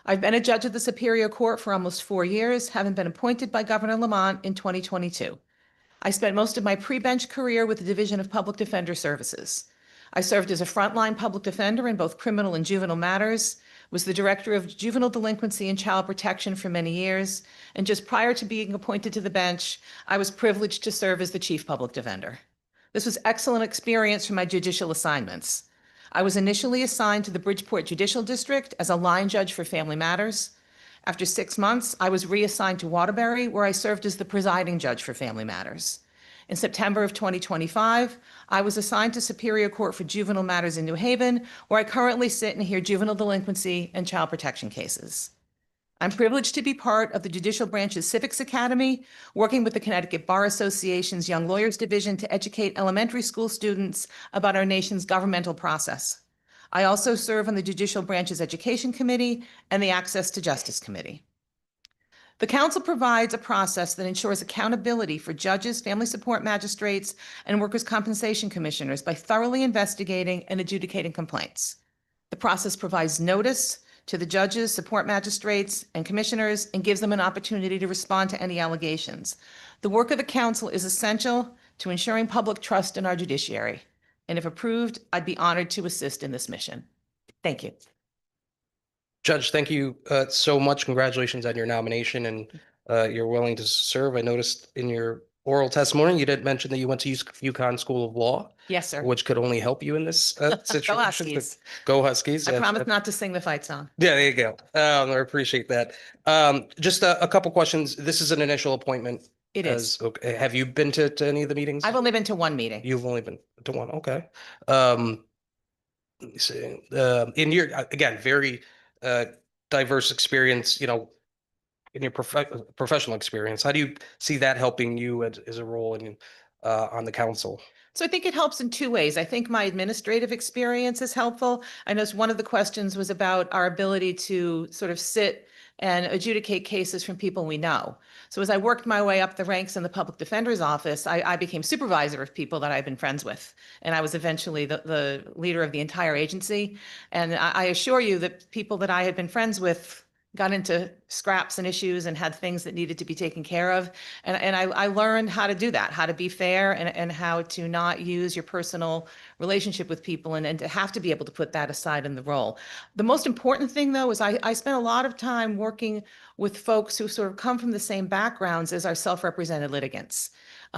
I've been a judge of the Superior Court for almost 4 years, having been appointed by Governor Lamont in 2022. I spent most of my pre-bench career with the Division of Public Defender Services. I served as a frontline public defender in both criminal and juvenile matters, was the director of juvenile delinquency and child protection for many years, and just prior to being appointed to the bench, I was privileged to serve as the chief public defender. This was excellent experience for my judicial assignments. I was initially assigned to the Bridgeport Judicial District as a line judge for family matters. After 6 months, I was reassigned to Waterbury, where I served as the presiding judge for family matters. In September of 2025, I was assigned to Superior Court for juvenile matters in New Haven, where I currently sit and hear juvenile delinquency and child protection cases. I'm privileged to be part of the Judicial Branch's Civics Academy, working with the Connecticut Bar Association's Young Lawyers Division to educate elementary school students about our nation's governmental process. I also serve on the Judicial Branch's Education Committee and the Access to Justice Committee. The council provides a process that ensures accountability for judges, family support magistrates, and workers' compensation commissioners by thoroughly investigating and adjudicating complaints. The process provides notice to the judges, support magistrates, and commissioners, and gives them an opportunity to respond to any allegations. The work of the council is essential to ensuring public trust in our judiciary. And if approved, I'd be honored to assist in this mission. Thank you. Judge, thank you so much. Congratulations on your nomination and you're willing to serve. I noticed in your oral testimony, you didn't mention that you went to UConn School of Law, Yes, sir. which could only help you in this situation. Go Huskies. Go Huskies. I Yeah, promise not to sing the fight song. Yeah, there you go. I appreciate that. Just a couple questions. This is an initial appointment. It is. Okay. Have you been to any of the meetings? I've only been to one meeting. You've only been to one. Okay. Let me see. In your, again, very diverse experience, in your professional experience, how do you see that helping you as a role in on the council? So I think it helps in 2 ways. I think my administrative experience is helpful. I know one of the questions was about our ability to sort of sit and adjudicate cases from people we know. So as I worked my way up the ranks in the public defender's office, I became supervisor of people that I've been friends with. And I was eventually the leader of the entire agency. And I assure you that people that I had been friends with got into scraps and issues and had things that needed to be taken care of. And I learned how to do that, how to be fair and how to not use your personal relationship with people and to have to be able to put that aside in the role. The most important thing, though, is I spent a lot of time working with folks who sort of come from the same backgrounds as our self-represented litigants.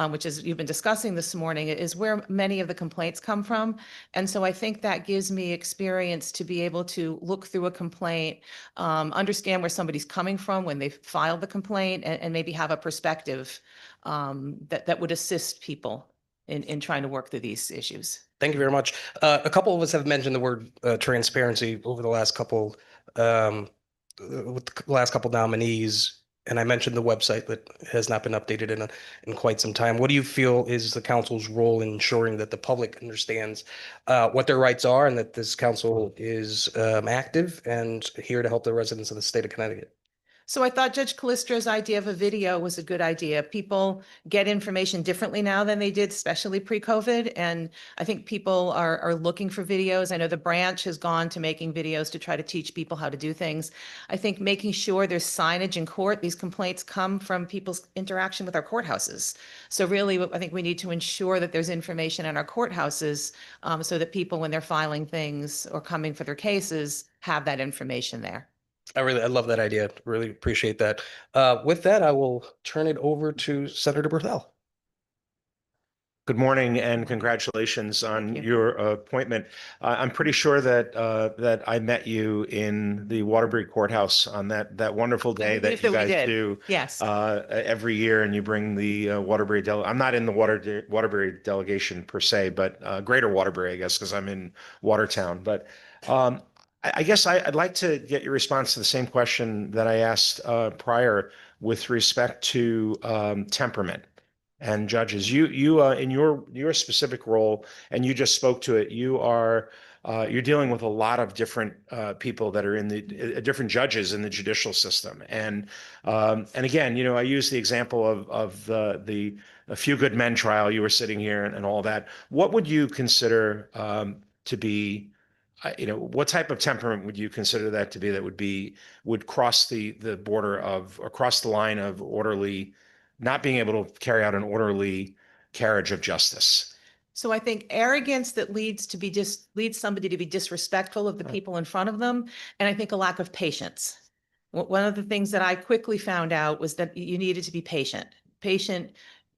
Which is you've been discussing this morning, is where many of the complaints come from. And so I think that gives me experience to be able to look through a complaint, understand where somebody's coming from when they've filed the complaint, and maybe have a perspective that would assist people in trying to work through these issues. Thank you very much. A couple of us have mentioned the word transparency over the last couple with the last couple nominees. And I mentioned the website that has not been updated in quite some time. What do you feel is the council's role in ensuring that the public understands what their rights are and that this council is active and here to help the residents of the state of Connecticut? So I thought Judge Callistro's idea of a video was a good idea. People get information differently now than they did, especially pre-COVID. And I think people are looking for videos. I know the branch has gone to making videos to try to teach people how to do things. I think making sure there's signage in court. These complaints come from people's interaction with our courthouses. So really, I think we need to ensure that there's information in our courthouses so that people, when they're filing things or coming for their cases, have that information there. I love that idea. Really appreciate that. With that, I will turn it over to Senator Berthel. Good morning and congratulations on you. your appointment. I'm pretty sure that that I met you in the Waterbury Courthouse on that wonderful day that believe you that we guys did. do Yes. every year, and you bring the Waterbury I'm not in the Waterbury delegation per se, but Greater Waterbury, I guess, because I'm in Watertown. But I guess I'd like to get your response to the same question that I asked prior with respect to temperament. And judges, you in your specific role, and you just spoke to it, you're dealing with a lot of different people that are in the different judges in the judicial system. And again, I use the example of the A Few Good Men trial. You were sitting here and all that. What would you consider to be, what type of temperament would you consider that to be that would cross the border of, or cross the line of orderly, not being able to carry out an orderly carriage of justice? So I think arrogance that leads somebody to be disrespectful of the people in front of them, and I think a lack of patience. One of the things that I quickly found out was that you needed to be patient,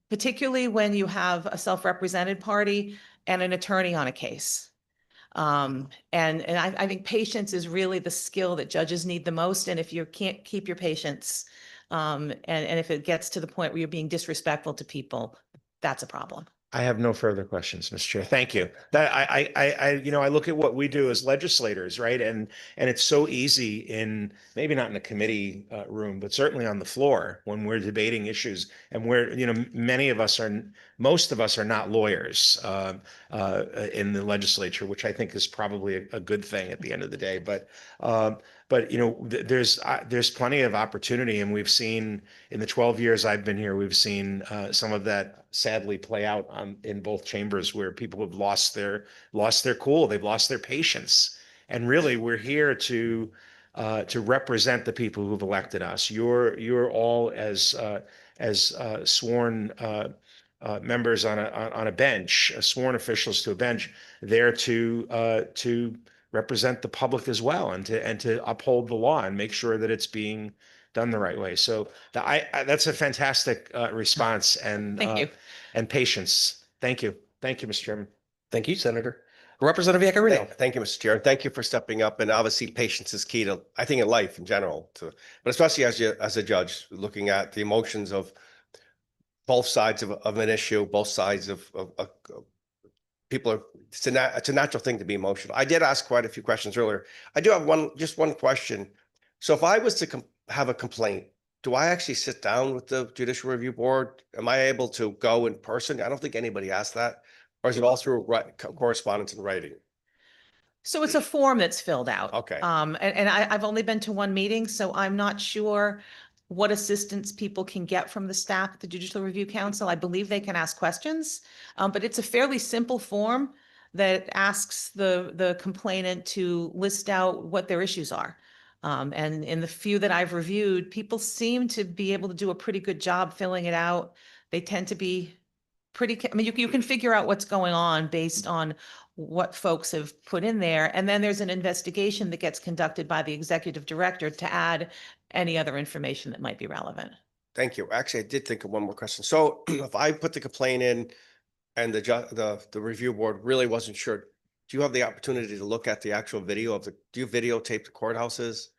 particularly when you have a self-represented party and an attorney on a case. And I think patience is really the skill that judges need the most. And if you can't keep your patience, and if it gets to the point where you're being disrespectful to people, that's a problem. I have no further questions, Mr. Chair. Thank you. That I look at what we do as legislators, right? And it's so easy in, maybe not in a committee room, but certainly on the floor when we're debating issues, and most of us are not lawyers in the legislature, which I think is probably a good thing at the end of the day. But there's plenty of opportunity, and we've seen in the 12 years I've been here, we've seen some of that sadly play out in both chambers, where people have lost their cool, they've lost their patience, and really we're here to represent the people who've elected us. You're all as sworn members on a bench, sworn officials to a bench, there to represent the public as well, and to uphold the law and make sure that it's being done the right way. So that's a fantastic response, and Thank you. And patience. Thank you, Mr. Chairman. Thank you, Senator. Representative Yacarino. Thank you, Mr. Chair. Thank you for stepping up. And obviously, patience is key to, I think, in life in general, but especially as a judge, looking at the emotions of both sides of an issue, both sides of people. It's a natural thing to be emotional. I did ask quite a few questions earlier. I do have just one question. So if I was to have a complaint, do I actually sit down with the Judicial Review Board? Am I able to go in person? I don't think anybody asked that. Or is it all through correspondence and writing? So it's a form that's filled out. Okay. And I've only been to one meeting, so I'm not sure what assistance people can get from the staff at the Judicial Review Council. I believe they can ask questions, but it's a fairly simple form that asks the complainant to list out what their issues are. And in the few that I've reviewed, people seem to be able to do a pretty good job filling it out. They tend to be you can figure out what's going on based on what folks have put in there. And then there's an investigation that gets conducted by the executive director to add any other information that might be relevant. Thank you. Actually, I did think of one more question. So if I put the complaint in and the review board really wasn't sure, do you have the opportunity to look at the actual video do you videotape the courthouses?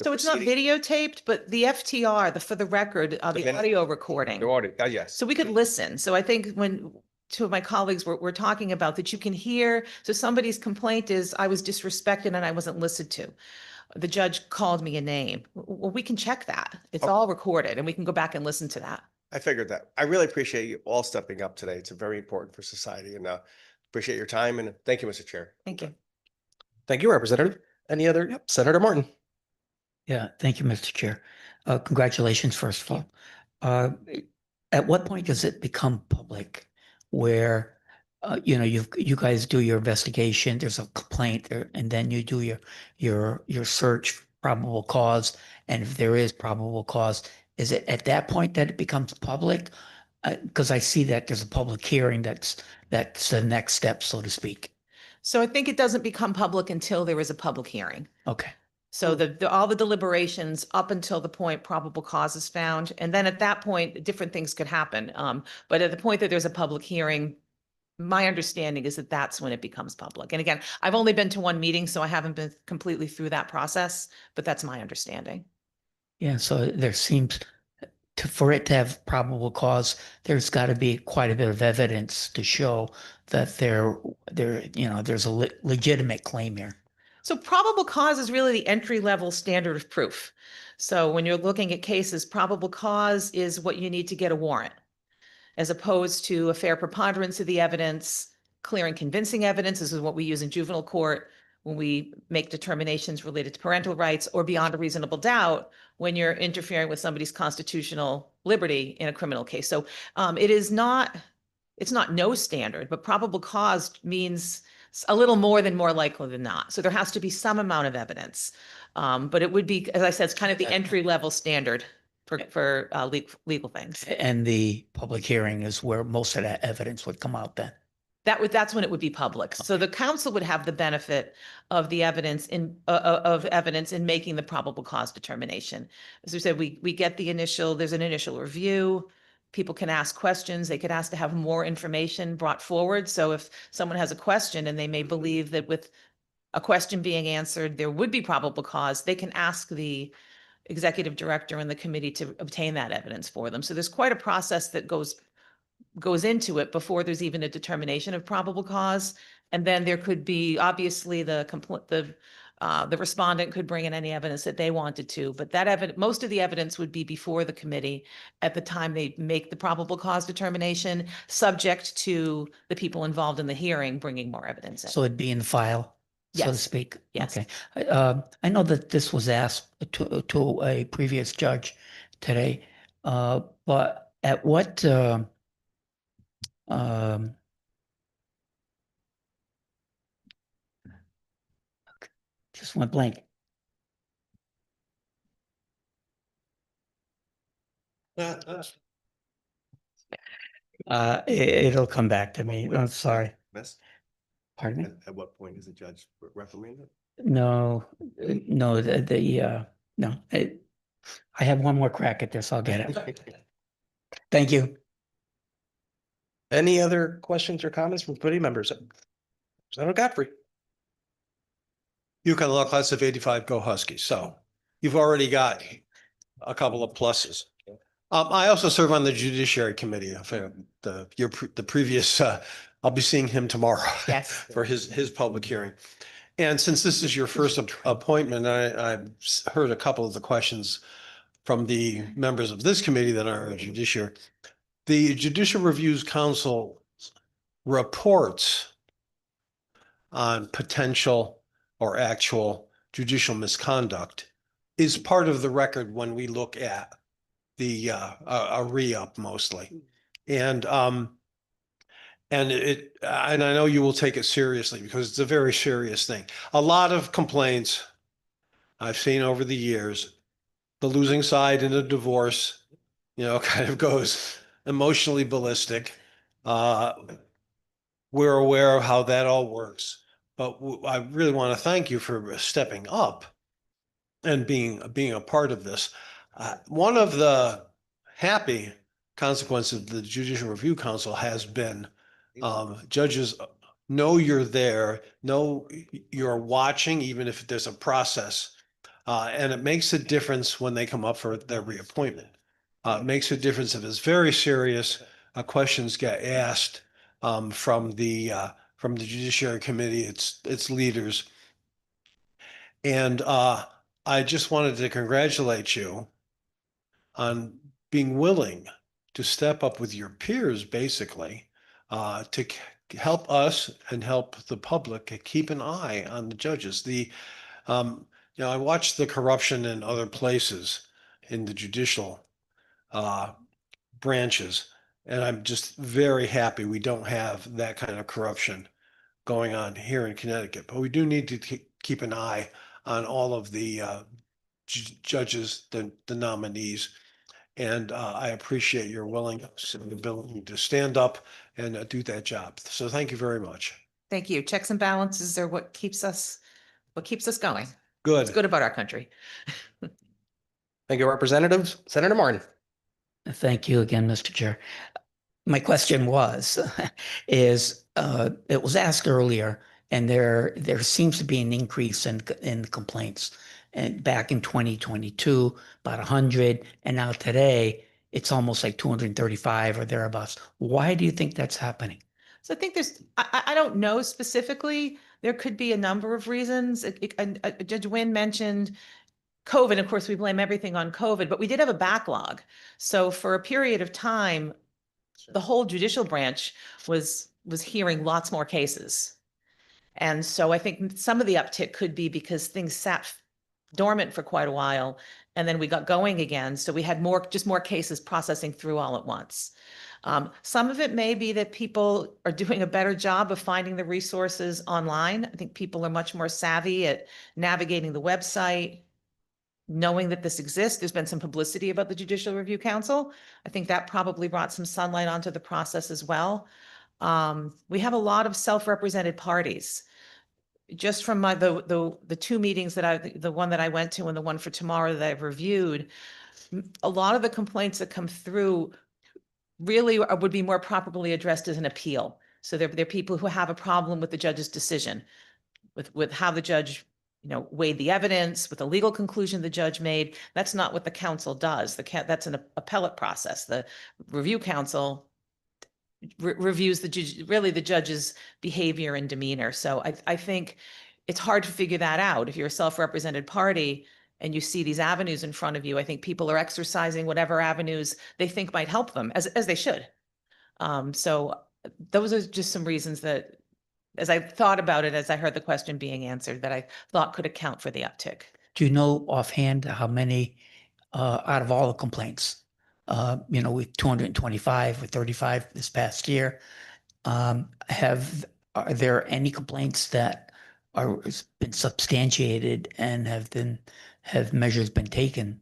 So it's not videotaped, but the FTR, for the record, the audio recording. The audio, yes. So we could listen. So I think when two of my colleagues were talking about that, you can hear. So somebody's complaint is, I was disrespected and I wasn't listened to. The judge called me a name. Well, we can check that. It's all recorded, and we can go back and listen to that. I figured that. I really appreciate you all stepping up today. It's very important for society, and appreciate your time. And thank you, Mr. Chair. Thank you. Thank you, Representative. Any other? Yep. Senator Martin. Yeah, thank you, Mr. Chair. Congratulations, first of all. At what point does it become public where, you guys do your investigation, there's a complaint there, and then you do your search for probable cause, and if there is probable cause, is it at that point that it becomes public? Because I see that there's a public hearing that's the next step, so to speak. So I think it doesn't become public until there is a public hearing. Okay. So all the deliberations up until the point probable cause is found, and then at that point, different things could happen. But at the point that there's a public hearing, my understanding is that that's when it becomes public. And again, I've only been to one meeting, so I haven't been completely through that process, but that's my understanding. Yeah, so there seems for it to have probable cause, there's got to be quite a bit of evidence to show that there's a legitimate claim here. So probable cause is really the entry level standard of proof. So when you're looking at cases, probable cause is what you need to get a warrant, as opposed to a fair preponderance of the evidence, clear and convincing evidence. This is what we use in juvenile court when we make determinations related to parental rights, or beyond a reasonable doubt when you're interfering with somebody's constitutional liberty in a criminal case. So it's not no standard, but probable cause means a little more than more likely than not. So there has to be some amount of evidence. But it would be, as I said, it's kind of the entry level standard for legal things. And the public hearing is where most of that evidence would come out then. That's when it would be public. So the council would have the benefit of the evidence in making the probable cause determination. As we said, we get there's an initial review. People can ask questions. They could ask to have more information brought forward. So if someone has a question and they may believe that with a question being answered, there would be probable cause, they can ask the executive director and the committee to obtain that evidence for them. So there's quite a process that goes into it before there's even a determination of probable cause. And then there could be, obviously, the respondent could bring in any evidence that they wanted to, but most of the evidence would be before the committee at the time they make the probable cause determination, subject to the people involved in the hearing bringing more evidence in. So it'd be in the file, so to Yes. speak. Yes. Okay. I know that this was asked to a previous judge today, but at what just went blank. It'll come back to me. I'm sorry. Pardon me? At what point is the judge reprimanded? No, no, no. I have one more crack at this. I'll get it. Thank you. Any other questions or comments from committee members? Representative Godfrey. UConn Law Class of 85, go Huskies. So you've already got a couple of pluses. I also serve on the Judiciary Committee. The previous, I'll be seeing him tomorrow. Yes. For his public hearing. And since this is your first appointment, I've heard a couple of the questions from the members of this committee that are judiciary. The Judicial Reviews Council reports on potential or actual judicial misconduct is part of the record when we look at the a re-up mostly. And I know you will take it seriously because it's a very serious thing. A lot of complaints I've seen over the years, the losing side in a divorce, kind of goes emotionally ballistic. We're aware of how that all works, but I really want to thank you for stepping up and being a part of this. One of the happy consequences of the Judicial Review Council has been judges know you're there, know you're watching, even if there's a process. And it makes a difference when they come up for their reappointment. It makes a difference if it's very serious. Questions get asked from the Judiciary Committee, its leaders. And I just wanted to congratulate you on being willing to step up with your peers, basically, to help us and help the public keep an eye on the judges. I watched the corruption in other places, in the judicial branches. And I'm just very happy we don't have that kind of corruption going on here in Connecticut. But we do need to keep an eye on all of the judges, the nominees. And I appreciate your willingness and ability to stand up and do that job. So thank you very much. Thank you. Checks and balances are what keeps us going. It's Good. good about our country. Thank you, Representatives. Senator Martin. Thank you again, Mr. Chair. My question was, it was asked earlier, and there seems to be an increase in complaints. And back in 2022, about 100, and now today it's almost like 235 or thereabouts. Why do you think that's happening? So I think I don't know specifically. There could be a number of reasons. Judge Wynn mentioned COVID. Of course, we blame everything on COVID, but we did have a backlog. So for a period of time, the whole judicial branch was hearing lots more cases. And so I think some of the uptick could be because things sat dormant for quite a while, and then we got going again. So we had more cases processing through all at once. Some of it may be that people are doing a better job of finding the resources online. I think people are much more savvy at navigating the website, knowing that this exists. There's been some publicity about the Judicial Review Council. I think that probably brought some sunlight onto the process as well. We have a lot of self-represented parties. Just from the two meetings the one that I went to and the one for tomorrow that I've reviewed, a lot of the complaints that come through really would be more properly addressed as an appeal. So they're people who have a problem with the judge's decision, with how the judge, weighed the evidence, with the legal conclusion the judge made. That's not what the council does. That's an appellate process. The review council reviews the judge's behavior and demeanor. So I think it's hard to figure that out. If you're a self-represented party and you see these avenues in front of you, I think people are exercising whatever avenues they think might help them, as they should. So those are just some reasons that, as I thought about it, as I heard the question being answered, that I thought could account for the uptick. Do you know offhand how many out of all the complaints? With 225 or 35 this past year, are there any complaints that has been substantiated and have measures been taken?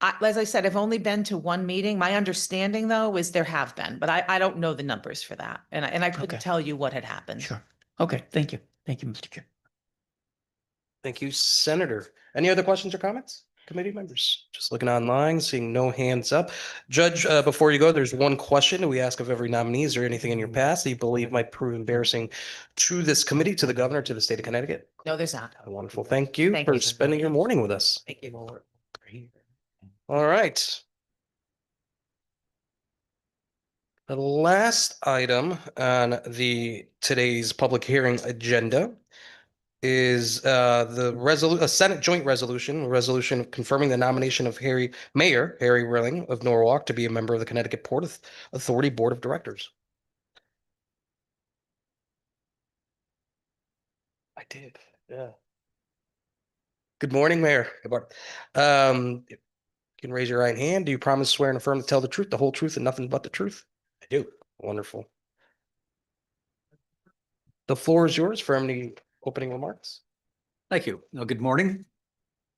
As I said, I've only been to one meeting. My understanding, though, is there have been, but I don't know the numbers for that. And I couldn't tell you what had happened. Sure. Okay. Thank you. Thank you, Mr. Chair. Thank you, Senator. Any other questions or comments? Committee members, just looking online, seeing no hands up. Judge, before you go, there's one question we ask of every nominee. Is there anything in your past that you believe might prove embarrassing to this committee, to the governor, to the state of Connecticut? No, there's not. Wonderful. Thank you Thank for you. spending your morning with us. Thank you. All right. The last item on today's public hearing agenda is a Senate joint resolution confirming the nomination of Mayor Harry Rilling of Norwalk to be a member of the Connecticut Port Authority Board of Directors. I did, yeah. Good morning, Mayor. Good morning. You can raise your right hand. Do you promise, swear, and affirm to tell the truth, the whole truth, and nothing but the truth? I do. Wonderful. The floor is yours for any opening remarks. Thank you. Good morning.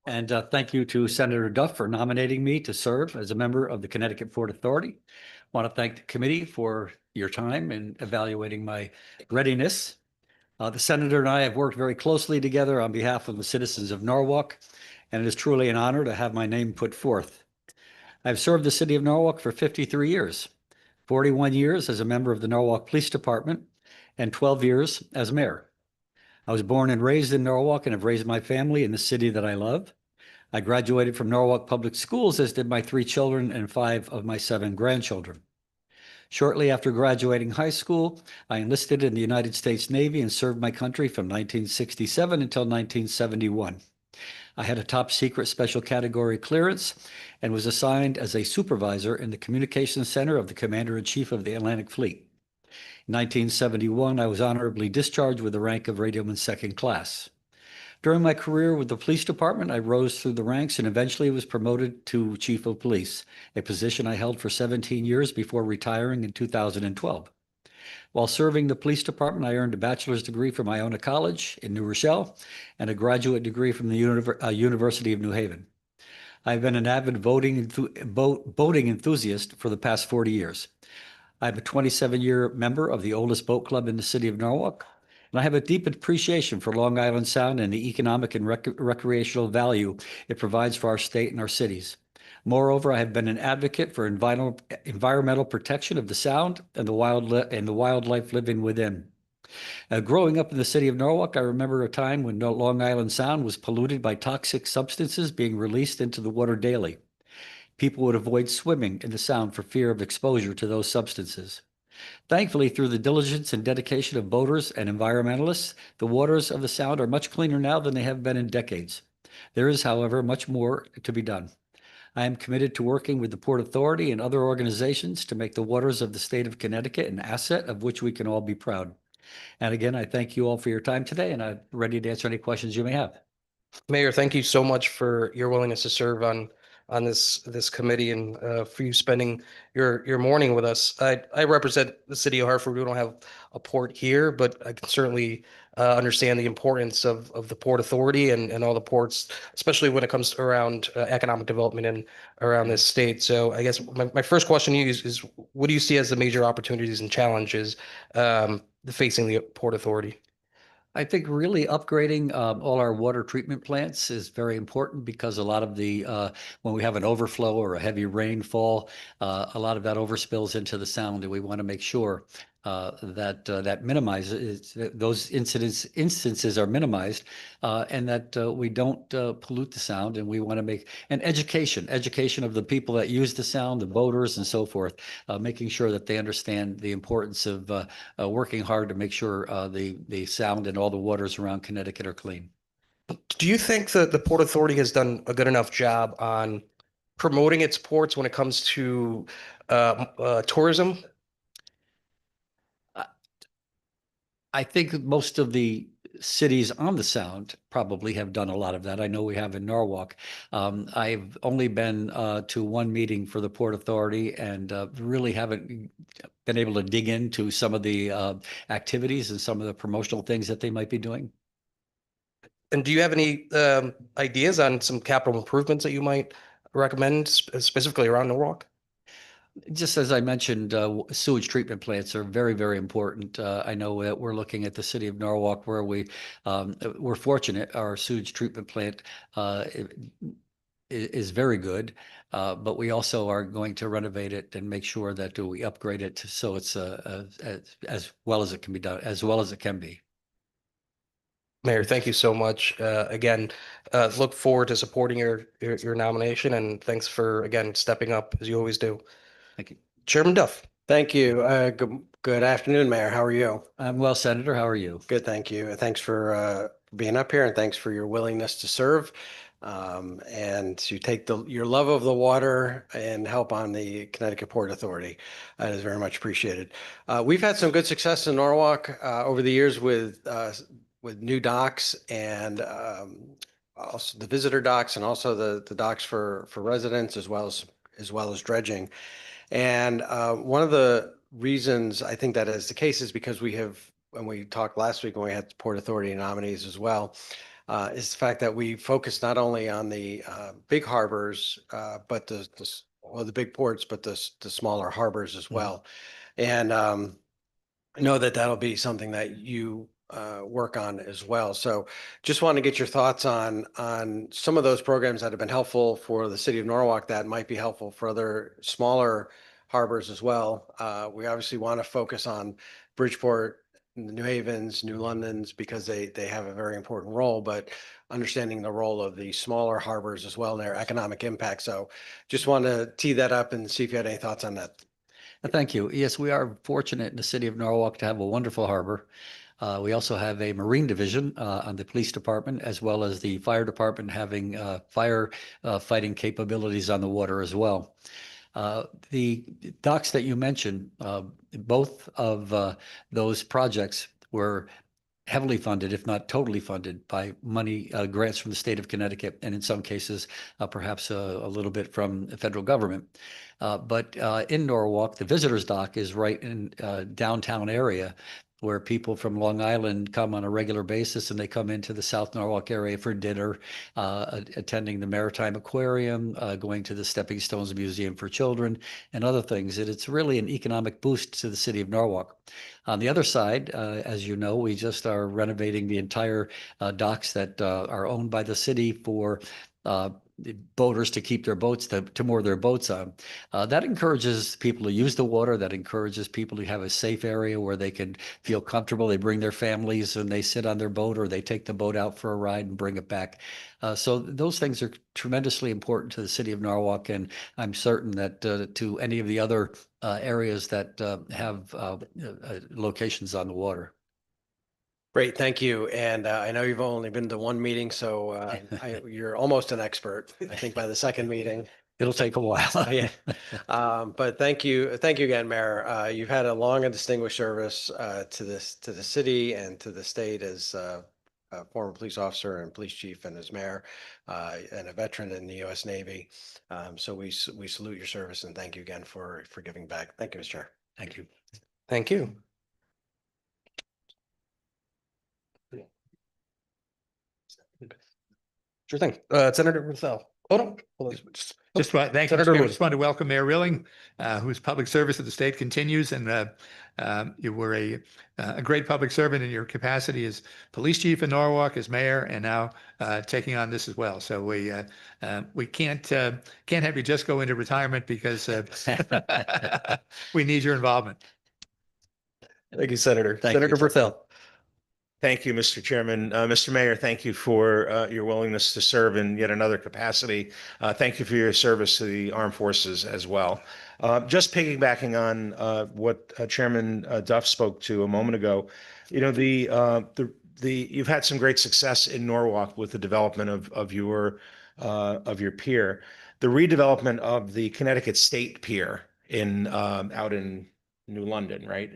And thank you to Senator Duff for nominating me to serve as a member of the Connecticut Port Authority. I want to thank the committee for your time in evaluating my readiness. The senator and I have worked very closely together on behalf of the citizens of Norwalk, and it is truly an honor to have my name put forth. I've served the city of Norwalk for 53 years, 41 years as a member of the Norwalk Police Department, and 12 years as mayor. I was born and raised in Norwalk and have raised my family in the city that I love. I graduated from Norwalk Public Schools, as did my 3 children and 5 of my 7 grandchildren. Shortly after graduating high school, I enlisted in the United States Navy and served my country from 1967 until 1971. I had a top secret special category clearance and was assigned as a supervisor in the communications center of the Commander-in-Chief of the Atlantic Fleet. In 1971, I was honorably discharged with the rank of radioman second class. During my career with the police department, I rose through the ranks and eventually was promoted to chief of police, a position I held for 17 years before retiring in 2012. While serving the police department, I earned a bachelor's degree from Iona College in New Rochelle and a graduate degree from the University of New Haven. I've been an avid boating enthusiast for the past 40 years. I'm a 27-year member of the oldest boat club in the city of Norwalk, and I have a deep appreciation for Long Island Sound and the economic and recreational value it provides for our state and our cities. Moreover, I have been an advocate for environmental protection of the Sound and the wildlife living within. Growing up in the city of Norwalk, I remember a time when Long Island Sound was polluted by toxic substances being released into the water daily. People would avoid swimming in the Sound for fear of exposure to those substances. Thankfully, through the diligence and dedication of boaters and environmentalists, the waters of the Sound are much cleaner now than they have been in decades. There is, however, much more to be done. I am committed to working with the Port Authority and other organizations to make the waters of the state of Connecticut an asset of which we can all be proud. And again, I thank you all for your time today, and I'm ready to answer any questions you may have. Mayor, thank you so much for your willingness to serve on this committee and for you spending your morning with us. I represent the city of Hartford. We don't have a port here, but I can certainly understand the importance of the Port Authority and all the ports, especially when it comes around economic development and around this state. So I guess my first question to you is what do you see as the major opportunities and challenges facing the Port Authority? I think really upgrading all our water treatment plants is very important because a lot of the, when we have an overflow or a heavy rainfall, a lot of that overspills into the Sound, and we want to make sure that minimizes those instances are minimized, and that we don't pollute the Sound. And we want to make an education of the people that use the Sound, the boaters and so forth, making sure that they understand the importance of working hard to make sure the Sound and all the waters around Connecticut are clean. Do you think that the Port Authority has done a good enough job on promoting its ports when it comes to tourism? I think most of the cities on the Sound probably have done a lot of that. I know we have in Norwalk. I've only been to one meeting for the Port Authority and really haven't been able to dig into some of the activities and some of the promotional things that they might be doing. And do you have any ideas on some capital improvements that you might recommend specifically around Norwalk? Just as I mentioned, sewage treatment plants are very, very important. I know that we're looking at the city of Norwalk where we're fortunate. Our sewage treatment plant is very good, but we also are going to renovate it and make sure that we upgrade it so it's as well as it can be done, as well as it can be. Mayor, thank you so much. Again, look forward to supporting your nomination, and thanks for, again, stepping up as you always do. Thank you. Chairman Duff. Thank you. Good afternoon, Mayor. How are you? I'm well, Senator. How are you? Good, thank you. Thanks for being up here, and thanks for your willingness to serve and to take your love of the water and help on the Connecticut Port Authority. That is very much appreciated. We've had some good success in Norwalk over the years with new docks and also the visitor docks and also the docks for residents as well as dredging. And one of the reasons I think that is the case is because we have, when we talked last week when we had Port Authority nominees as well, is the fact that we focus not only on the big harbors, but the big ports, but the smaller harbors as well. And I know that that'll be something that you work on as well. So just want to get your thoughts on some of those programs that have been helpful for the city of Norwalk that might be helpful for other smaller harbors as well. We obviously want to focus on Bridgeport, New Havens, New Londons, because they have a very important role, but understanding the role of the smaller harbors as well and their economic impact. So just want to tee that up and see if you had any thoughts on that. Thank you. Yes, we are fortunate in the city of Norwalk to have a wonderful harbor. We also have a marine division on the police department, as well as the fire department having fire fighting capabilities on the water as well. The docks that you mentioned, both of those projects were heavily funded, if not totally funded, by money grants from the state of Connecticut, and in some cases, perhaps a little bit from the federal government. But in Norwalk, the visitors dock is right in downtown area, where people from Long Island come on a regular basis, and they come into the South Norwalk area for dinner, attending the Maritime Aquarium, going to the Stepping Stones Museum for Children, and other things. And it's really an economic boost to the city of Norwalk. On the other side, as you know, we just are renovating the entire docks that are owned by the city for boaters to keep their boats, to moor their boats on. That encourages people to use the water. That encourages people to have a safe area where they can feel comfortable. They bring their families and they sit on their boat, or they take the boat out for a ride and bring it back. So those things are tremendously important to the city of Norwalk, and I'm certain that to any of the other areas that have locations on the water. Great, thank you. And I know you've only been to one meeting, so you're almost an expert, I think, by the second meeting. It'll take a while. Yeah. But thank you again, Mayor. You've had a long and distinguished service to the city and to the state as a former police officer and police chief and as mayor, and a veteran in the U.S. Navy. So we salute your service and thank you again for giving back. Thank you, Mr. Chair. Thank you. Thank you. Sure thing. Senator Russell. Oh, no. Hold on. Just want, thank you, Senator Mr. Chairman. Lewis. Just wanted to welcome Mayor Rilling, whose public service of the state continues, and you were a great public servant in your capacity as police chief in Norwalk, as mayor, and now taking on this as well. So we can't have you just go into retirement because we need your involvement. Thank you, Senator. Thank Senator you. Berthel. Thank you, Mr. Chairman. Mr. Mayor, thank you for your willingness to serve in yet another capacity. Thank you for your service to the armed forces as well. Just piggybacking on what Chairman Duff spoke to a moment ago, you know, you've had some great success in Norwalk with the development of your pier. The redevelopment of the Connecticut State Pier out in New London, right?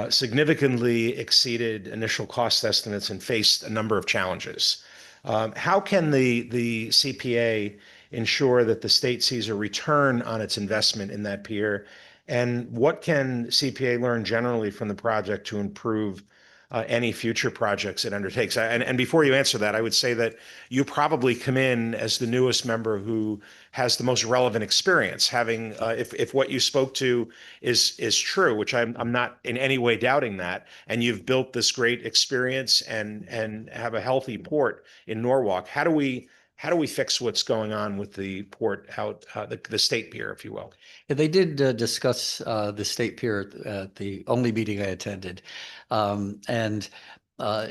Significantly exceeded initial cost estimates and faced a number of challenges. How can the CPA ensure that the state sees a return on its investment in that pier? And what can CPA learn generally from the project to improve any future projects it undertakes? And before you answer that, I would say that you probably come in as the newest member who has the most relevant experience, having if what you spoke to is true, which I'm not in any way doubting that, and you've built this great experience and have a healthy port in Norwalk. How do we fix what's going on with the port out, the state pier, if you will? Yeah, they did discuss the state pier at the only meeting I attended.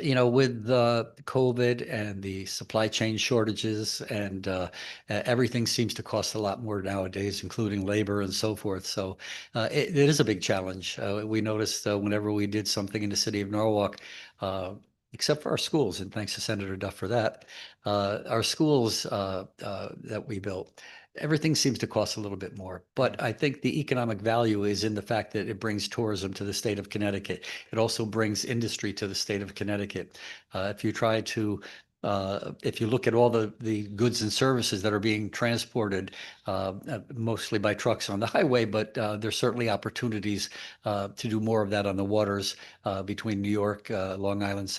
You know, with COVID and the supply chain shortages and everything seems to cost a lot more nowadays, including labor and so forth. So it is a big challenge. We noticed whenever we did something in the city of Norwalk, except for our schools, and thanks to Senator Duff for that, our schools that we built, everything seems to cost a little bit more. But I think the economic value is in the fact that it brings tourism to the state of Connecticut. It also brings industry to the state of Connecticut. If you try to if you look at all the goods and services that are being transported, mostly by trucks on the highway, but there's certainly opportunities to do more of that on the waters between New York, Long Island,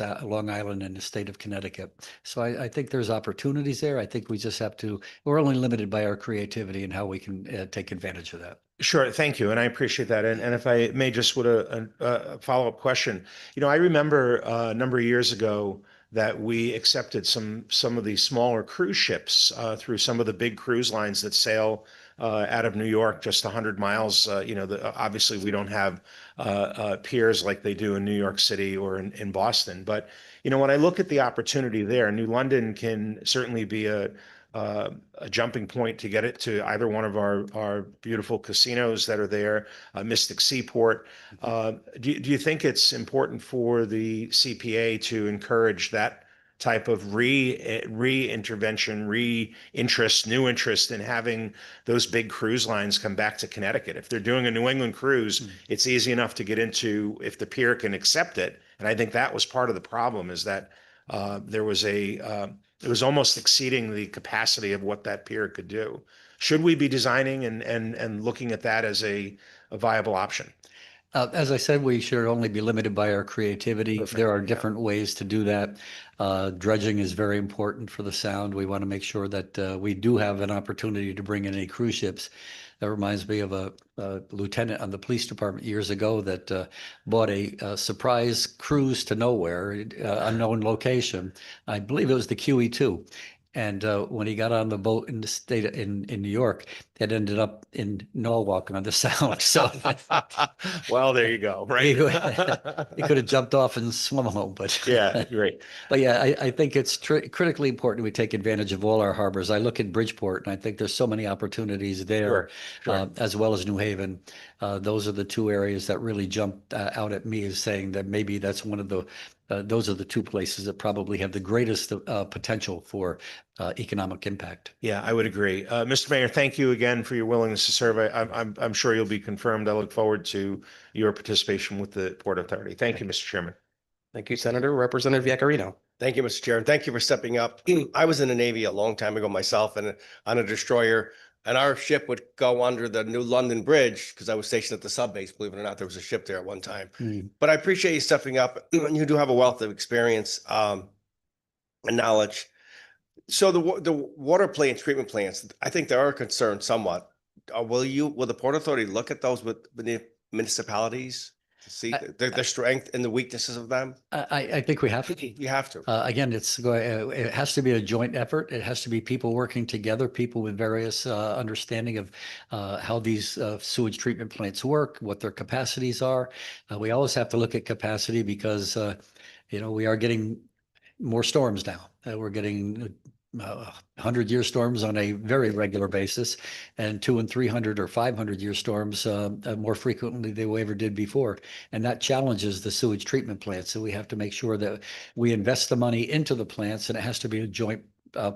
and the state of Connecticut. So I think there's opportunities there. I think we just have to, we're only limited by our creativity and how we can take advantage of that. Sure, thank you, and I appreciate that. And if I may, just with a follow-up question, you know, I remember a number of years ago that we accepted some of the smaller cruise ships through some of the big cruise lines that sail out of New York, just 100 miles. You know, obviously we don't have piers like they do in New York City or in Boston. But, you know, when I look at the opportunity there, New London can certainly be a jumping point to get it to either one of our beautiful casinos that are there, Mystic Seaport. Do you think it's important for the CPA to encourage that type of re-intervention, re-interest, new interest in having those big cruise lines come back to Connecticut. If they're doing a New England cruise, it's easy enough to get into if the pier can accept it. And I think that was part of the problem, is that there was it was almost exceeding the capacity of what that pier could do. Should we be designing and looking at that as a viable option? As I said, we should only be limited by our creativity. Perfect, There are yeah. different ways to do that. Dredging is very important for the sound. We want to make sure that we do have an opportunity to bring in any cruise ships. That reminds me of a lieutenant on the police department years ago that bought a surprise cruise to nowhere, unknown location. I believe it was the QE2. And when he got on the boat in the state in New York, it ended up in Norwalk on the Sound. So Well, there you go. Right. he could have jumped off and swum home, but Yeah, great. But yeah, I think it's critically important we take advantage of all our harbors. I look at Bridgeport, and I think there's so many opportunities there, Sure. as well as New Haven. Those are the two areas that really jumped out at me as saying that maybe that's one of the those are the two places that probably have the greatest potential for economic impact. Yeah, I would agree. Mr. Mayor, thank you again for your willingness to serve. I'm sure you'll be confirmed. I look forward to your participation with the Port Authority. Thank you, Mr. Chairman. Thank you, Senator. Representative Yakarino. Thank you, Mr. Chair, and thank you for stepping up. I was in the Navy a long time ago myself and on a destroyer, and our ship would go under the New London Bridge because I was stationed at the sub base. Believe it or not, there was a ship there at one time. But I appreciate you stepping up. You do have a wealth of experience and knowledge. So the water plant treatment plants, I think there are concerns somewhat. Will the Port Authority look at those with the municipalities to see their strength and the weaknesses of them? I think we have to. You have to. Again, it has to be a joint effort. It has to be people working together, people with various understanding of how these sewage treatment plants work, what their capacities are. We always have to look at capacity because, we are getting more storms now. We're getting 100-year storms on a very regular basis, and 200 and 300 or 500-year storms more frequently than we ever did before. And that challenges the sewage treatment plants. So we have to make sure that we invest the money into the plants, and it has to be a joint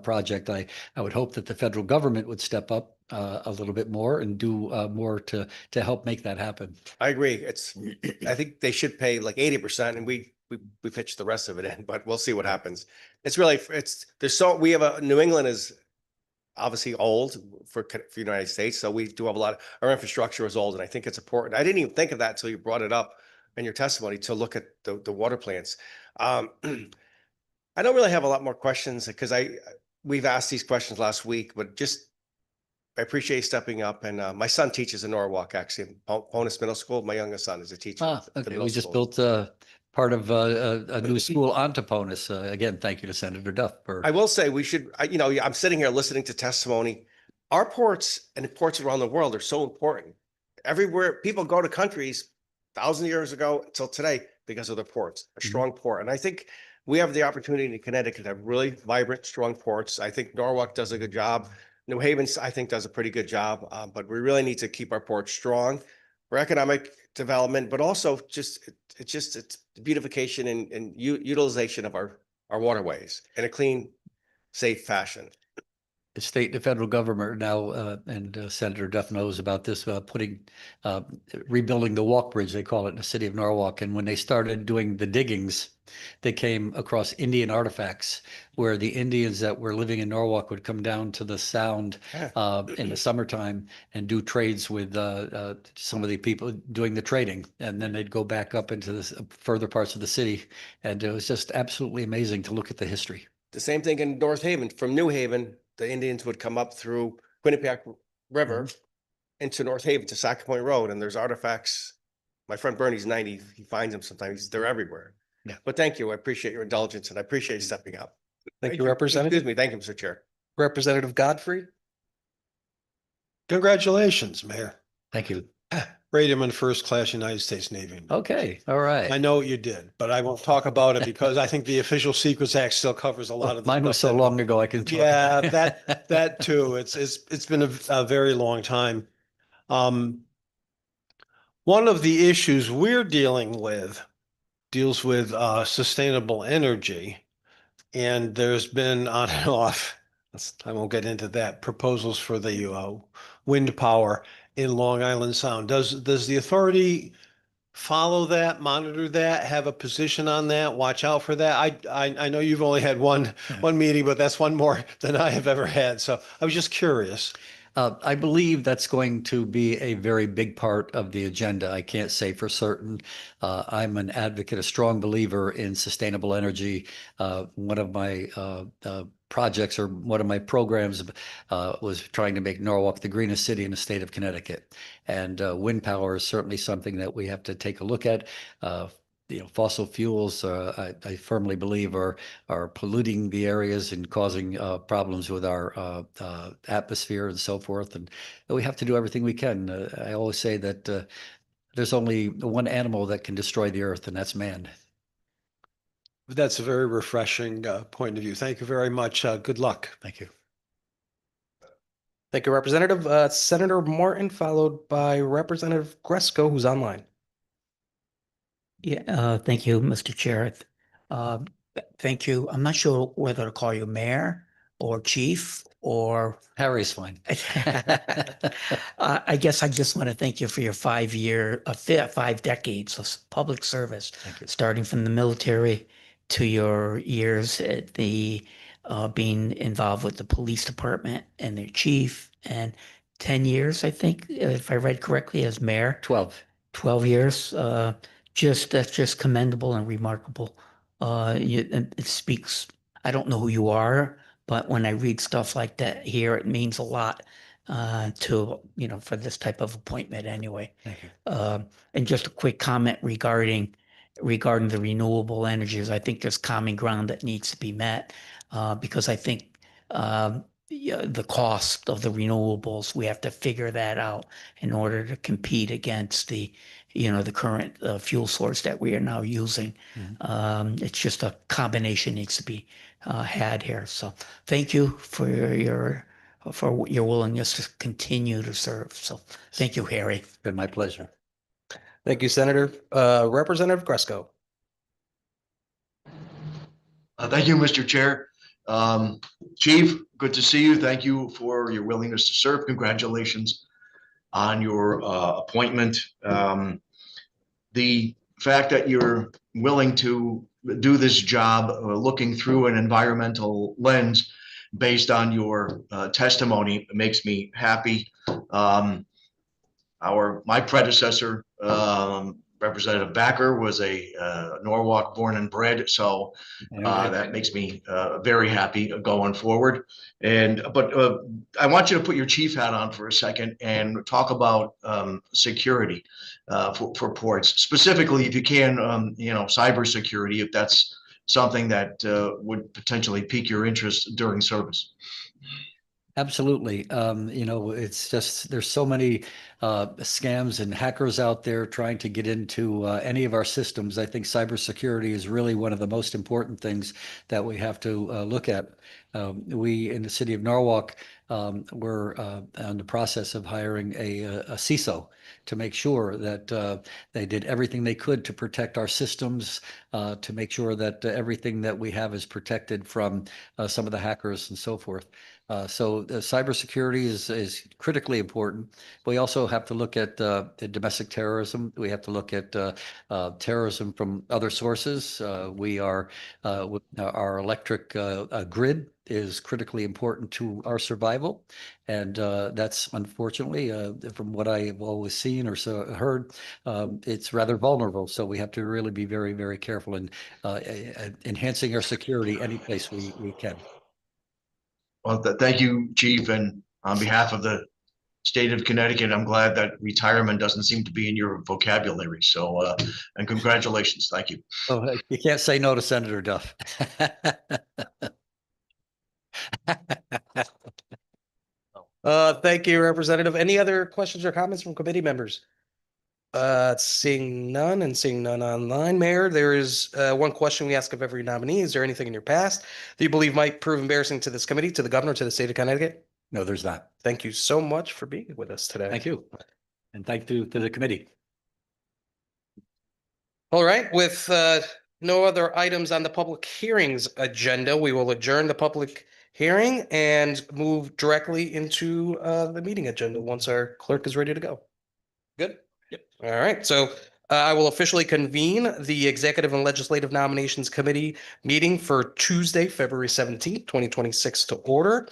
project. I would hope that the federal government would step up a little bit more and do more to help make that happen. I agree. I think they should pay like 80%, and we pitch the rest of it in, but we'll see what happens. We have New England is obviously old for the United States. So we do have our infrastructure is old, and I think it's important. I didn't even think of that until you brought it up in your testimony to look at the water plants. I don't really have a lot more questions because we've asked these questions last week, but I appreciate you stepping up. And my son teaches in Norwalk, actually, in Ponus Middle School. My youngest son is a teacher. at the Okay. middle We just school. built part of a new school onto Ponus. Again, thank you to Senator Duff for. I will say we should, I'm sitting here listening to testimony. Our ports and ports around the world are so important. Everywhere people go to countries 1,000 years ago until today because of their ports, a strong port. And I think we have the opportunity in Connecticut to have really vibrant, strong ports. I think Norwalk does a good job. New Haven, I think, does a pretty good job, but we really need to keep our ports strong for economic development, but also it's beautification and utilization of our waterways in a clean, safe fashion. The state and the federal government now, and Senator Duff knows about this, rebuilding the walk bridge, they call it, in the city of Norwalk. And when they started doing the diggings, they came across Indian artifacts where the Indians that were living in Norwalk would come down to the Sound in the summertime and do trades with some of the people doing the trading. And then they'd go back up into the further parts of the city. And it was just absolutely amazing to look at the history. The same thing in North Haven. From New Haven, the Indians would come up through Quinnipiac River into North Haven to Saco Point Road, and there's artifacts. My friend Bernie's 90. He finds them sometimes. They're everywhere. Yeah. But thank you. I appreciate your indulgence, and I appreciate you stepping up. Thank you, Representative. Excuse me. Thank you, Mr. Chair. Representative Godfrey. Congratulations, Mayor. Thank you. Rated in First Class United States Navy. Okay. All right. I know what you did, but I won't talk about it because I think the Official Secrets Act still covers a lot of. Mine was so long ago, I can talk. Yeah, that too. It's been a very long time. One of the issues we're dealing with deals with sustainable energy, And there's been on and off, I won't get into that, proposals for the wind power in Long Island Sound. Does the authority follow that, monitor that, have a position on that, watch out for that? I know you've only had one meeting, but that's one more than I have ever had. So I was just curious. I believe that's going to be a very big part of the agenda. I can't say for certain. I'm an advocate, a strong believer in sustainable energy. One of my projects or one of my programs was trying to make Norwalk the greenest city in the state of Connecticut. And wind power is certainly something that we have to take a look at. Fossil fuels, I firmly believe, are polluting the areas and causing problems with our atmosphere and so forth. And we have to do everything we can. I always say that there's only one animal that can destroy the earth, and that's man. That's a very refreshing point of view. Thank you very much. Good luck. Thank you. Thank you, Representative. Senator Martin, followed by Representative Gresco, who's online. Yeah, thank you, Mr. Chair. Thank you. I'm not sure whether to call you mayor or chief or Harry's fine. I guess I just want to thank you for your 5 decades of public service, Thank you. starting from the military to your years at the being involved with the police department and their chief, and 10 years, I think, if I read correctly, as mayor. 12 years. That's just commendable and remarkable. It speaks. I don't know who you are, but when I read stuff like that here, it means a lot to, for this type of appointment anyway. Thank you. And just a quick comment regarding the renewable energies. I think there's common ground that needs to be met because I think the cost of the renewables, we have to figure that out in order to compete against the current fuel source that we are now using. It's just a combination needs to be had here. So thank you for your willingness to continue to serve. So thank you, Harry. It's been my pleasure. Thank you, Senator. Representative Gresco. Thank you, Mr. Chair. Chief, good to see you. Thank you for your willingness to serve. Congratulations on your appointment. The fact that you're willing to do this job looking through an environmental lens based on your testimony makes me happy. My predecessor, Representative Backer, was a Norwalk born and bred, so that makes me very happy going forward. But I want you to put your chief hat on for a second and talk about security for ports, specifically, if you can, cybersecurity, if that's something that would potentially pique your interest during service. Absolutely. It's just there's so many scams and hackers out there trying to get into any of our systems. I think cybersecurity is really one of the most important things that we have to look at. We in the city of Norwalk we're in the process of hiring a CISO to make sure that they did everything they could to protect our systems, to make sure that everything that we have is protected from some of the hackers and so forth. So cybersecurity is critically important. We also have to look at domestic terrorism. We have to look at terrorism from other sources. Our electric grid is critically important to our survival. And that's unfortunately, from what I've always seen or heard, it's rather vulnerable. So we have to really be very, very careful in enhancing our security any place we can. Well, thank you, Chief. And on behalf of the state of Connecticut, I'm glad that retirement doesn't seem to be in your vocabulary. So, and congratulations. Thank you. Oh, you can't say no to Senator Duff. Thank you, Representative. Any other questions or comments from committee members? Seeing none and seeing none online, Mayor, there is one question we ask of every nominee. Is there anything in your past that you believe might prove embarrassing to this committee, to the governor, to the state of Connecticut? No, there's not. Thank you so much for being with us today. Thank you. And thank you to the committee. All right, with no other items on the public hearings agenda, we will adjourn the public hearing and move directly into the meeting agenda once our clerk is ready to go. Good? Yep. All right, so I will officially convene the Executive and Legislative Nominations Committee meeting for Tuesday, February 17th, 2026 to order.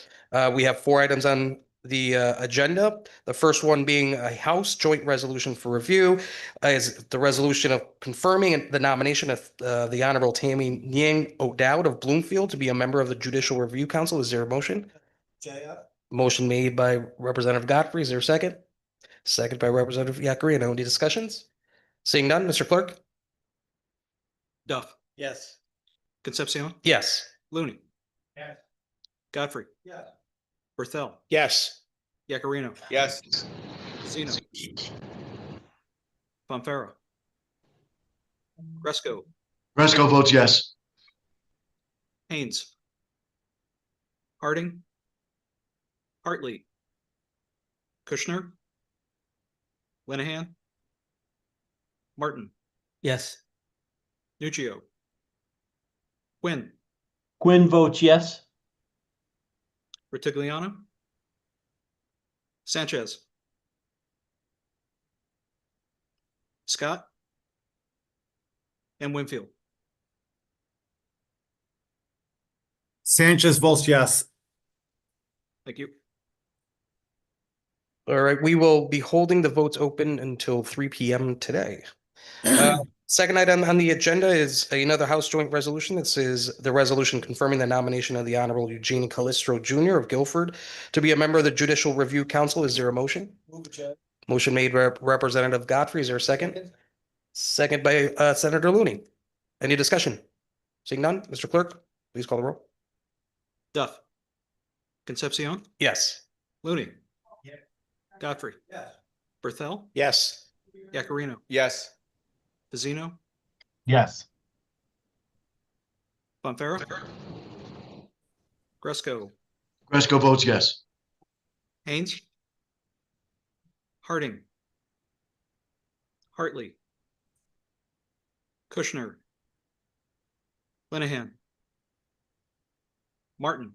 We have 4 items on the agenda. The first one being a House Joint Resolution for review is the resolution of confirming the nomination of the Honorable Tammy Nyang O'Dowd of Bloomfield to be a member of the Judicial Review Council. Is there a motion? Motion made by Representative Godfrey. Is there a second? Second by Representative Yakarino. Any discussions? Seeing none, Mr. Clerk? Duff, Yes. Concepcion, Yes. Looney. Yes. Godfrey, Yes. Berthel, Yes. Yakarino, Yes. Zeno. Bonferra. Gresco, Gresco votes yes. Haynes. Harding. Hartley. Kushner. Linehan. Martin, Yes. Nuccio. Quinn, Quinn votes yes. Retigliano. Sanchez. Scott. And Winfield. Sanchez votes yes. Thank you. All right, we will be holding the votes open until 3 p.m. today. Second item on the agenda is another House Joint Resolution. This is the resolution confirming the nomination of the Honorable Eugene Calistro Jr. of Guilford to be a member of the Judicial Review Council. Is there a motion? Motion made by Representative Godfrey. Is there a second? Second by Senator Looney. Any discussion? Seeing none, Mr. Clerk, please call the roll. Duff. Concepcion, Yes. Looney. Godfrey. Yes. Berthel, Yes. Yakarino, Yes. Pacino, Yes. Bonferra. Gresco, Gresco votes yes. Haynes. Harding. Hartley. Kushner. Linehan. Martin.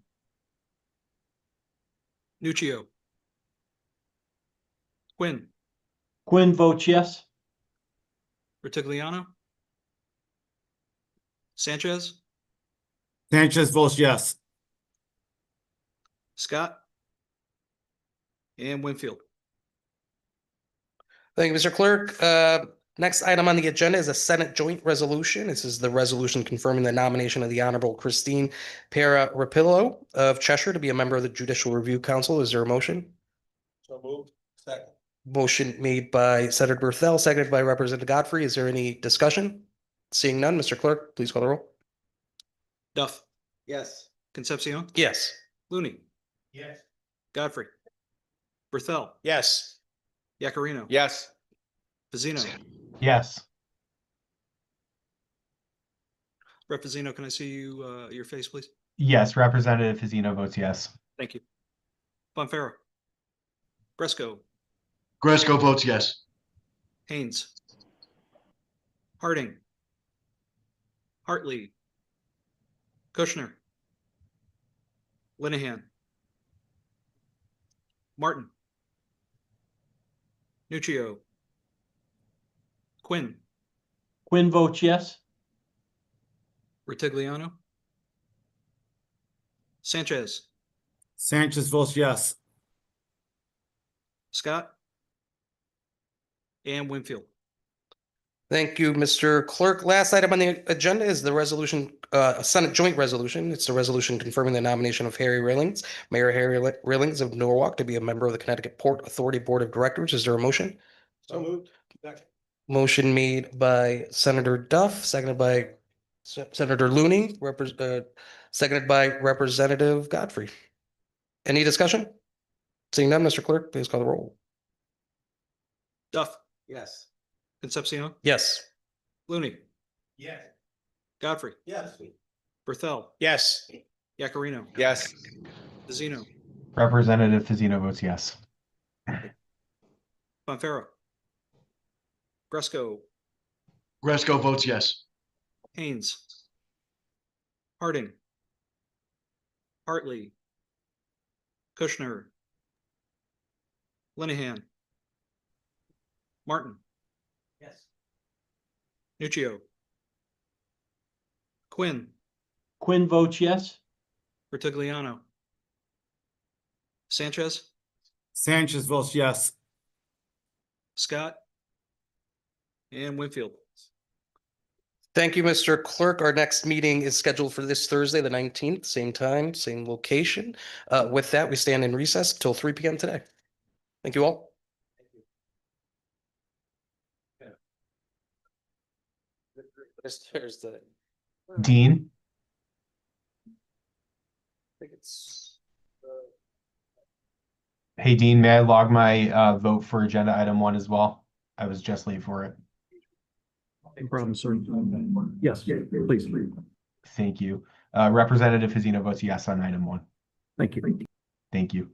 Nuccio. Quinn. Quinn votes yes. Retigliano. Sanchez. Sanchez votes yes. Scott. And Winfield. Thank you, Mr. Clerk. Next item on the agenda is a Senate Joint Resolution. This is the resolution confirming the nomination of the Honorable Christine Para Rapillo of Cheshire to be a member of the Judicial Review Council. Is there a motion? So moved. Second. Motion made by Senator Berthel, seconded by Representative Godfrey. Is there any discussion? Seeing none, Mr. Clerk, please call the roll. Duff. Yes. Concepcion, Yes. Looney. Yes. Godfrey. Berthel, Yes. Yakarino. Yes. Pacino. Yes. Rep. Pacino, can I see you, your face, please? Yes, Representative Fazino votes yes. Thank you. Bonferra. Gresco. Gresco votes yes. Haynes. Harding. Hartley. Kushner. Linehan. Martin. Nuccio. Quinn. Quinn votes yes. Retigliano. Sanchez. Sanchez votes yes. Scott. And Winfield. Thank you, Mr. Clerk. Last item on the agenda is the resolution, Senate Joint Resolution. It's the resolution confirming the nomination of Harry Rillings, Mayor Harry Rillings of Norwalk to be a member of the Connecticut Port Authority Board of Directors. Is there a motion? So moved. Second. Motion made by Senator Duff, seconded by Senator Looney, seconded by Representative Godfrey. Any discussion? Seeing none, Mr. Clerk, please call the roll. Duff. Yes. Concepcion. Yes. Looney. Yes. Godfrey. Yes. Berthel. Yes. Yakarino. Yes. Pacino. Representative Fazino votes yes. Bonferra. Gresco. Gresco votes yes. Haynes. Harding. Hartley. Kushner. Linehan. Martin. Yes. Nuccio. Quinn. Quinn votes yes. Bertigliano. Sanchez. Sanchez votes yes. Scott. And Winfield. Thank you, Mr. Clerk. Our next meeting is scheduled for this Thursday, the 19th, same time, same location. With that, we stand in recess till 3 p.m. today. Thank you all. There's the, I Dean, think it's. hey, Dean, may I log my vote for agenda item 1 as well? I was just late for it. No problem, sir. Yes, please. Thank you. Representative Fazino votes yes on item 1. Thank you. Thank you.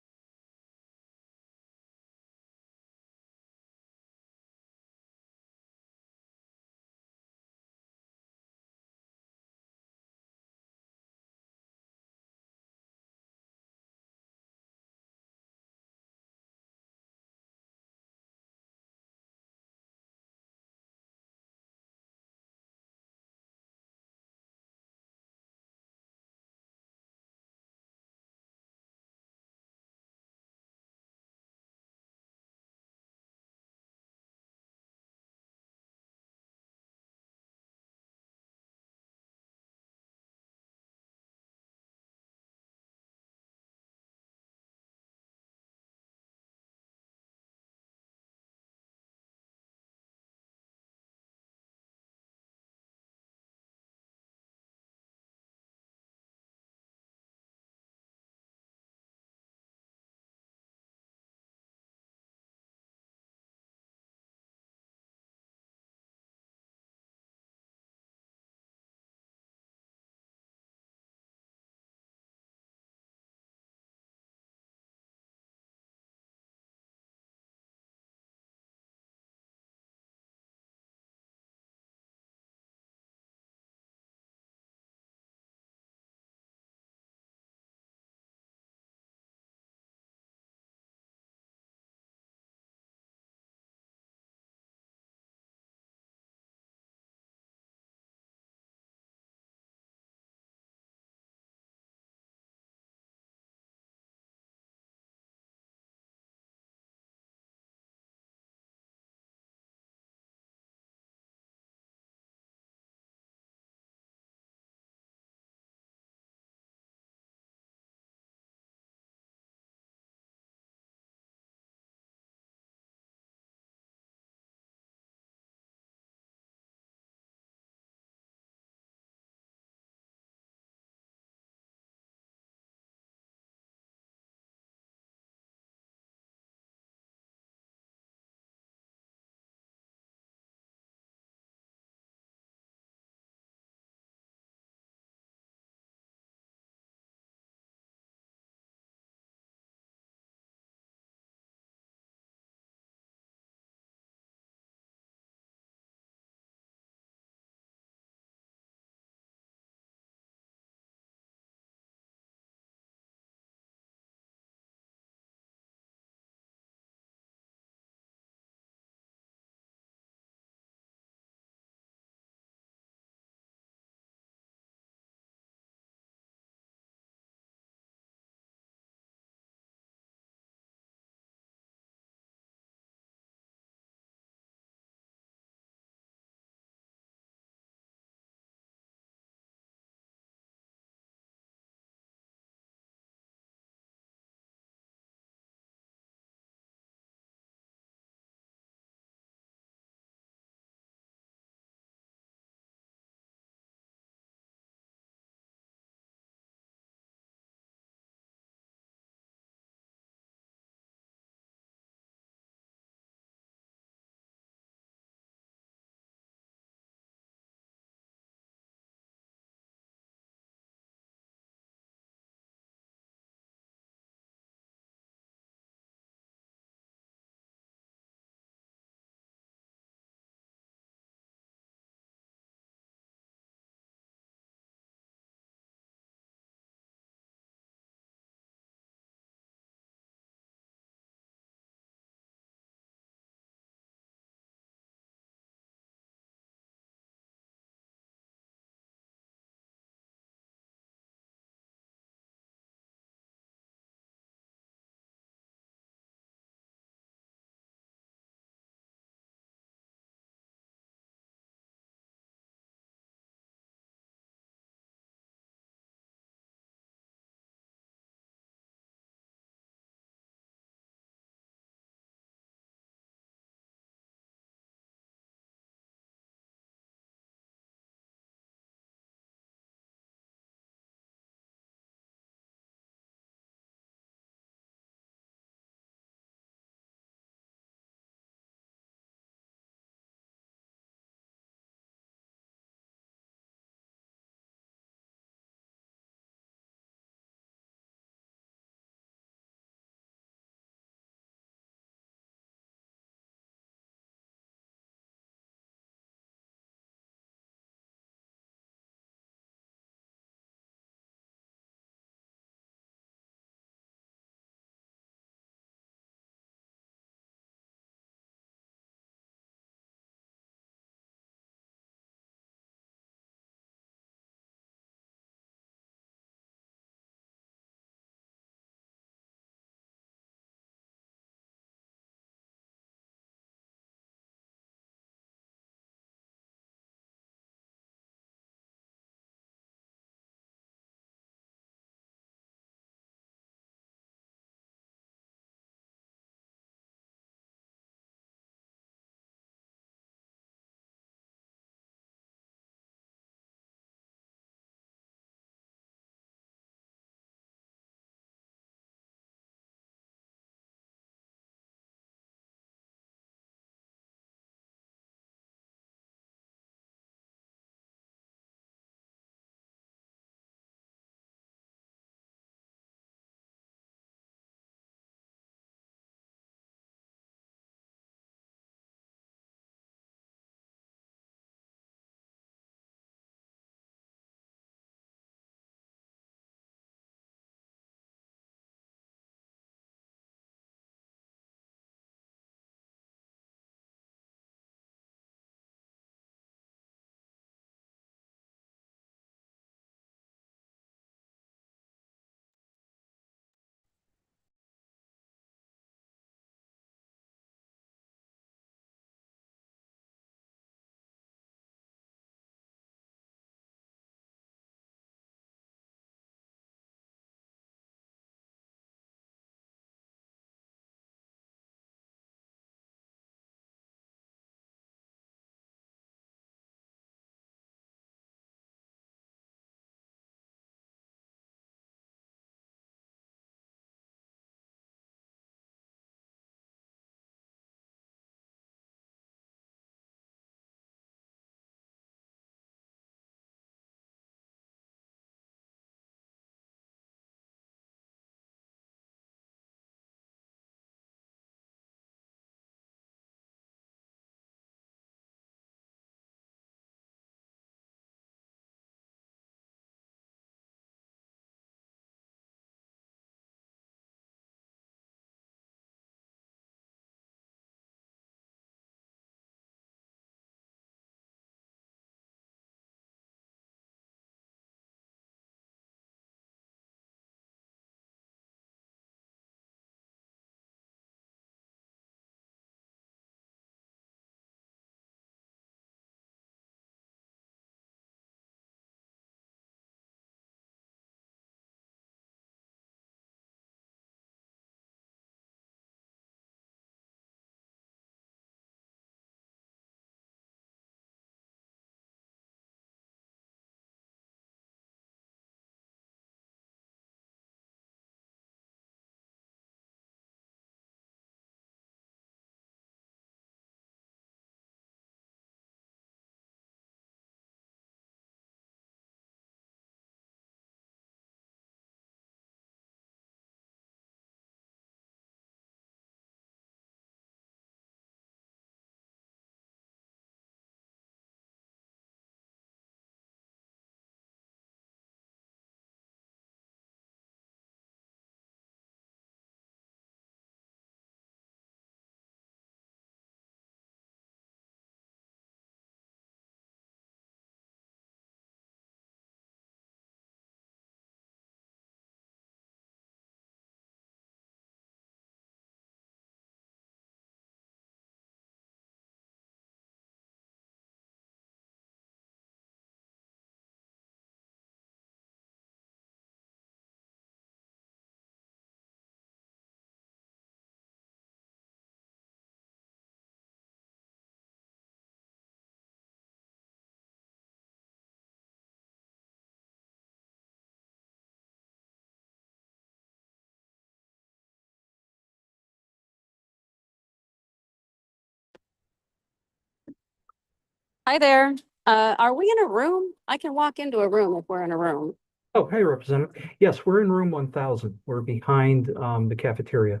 Hi there. Are we in a room? I can walk into a room if we're in a room. Oh, hey, Representative. Yes, we're in room 1000. We're behind the cafeteria.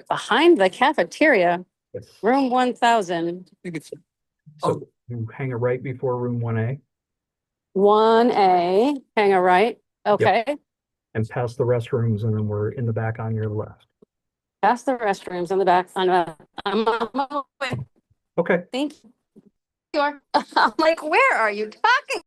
Behind the cafeteria, Yes. room 1000, So you hang it right before room 1A 1A, hang a right. Okay, and past the restrooms, and then we're in the back on your left. past the restrooms in the back. I'm on my way. Okay. Thank you. I'm like, where are you talking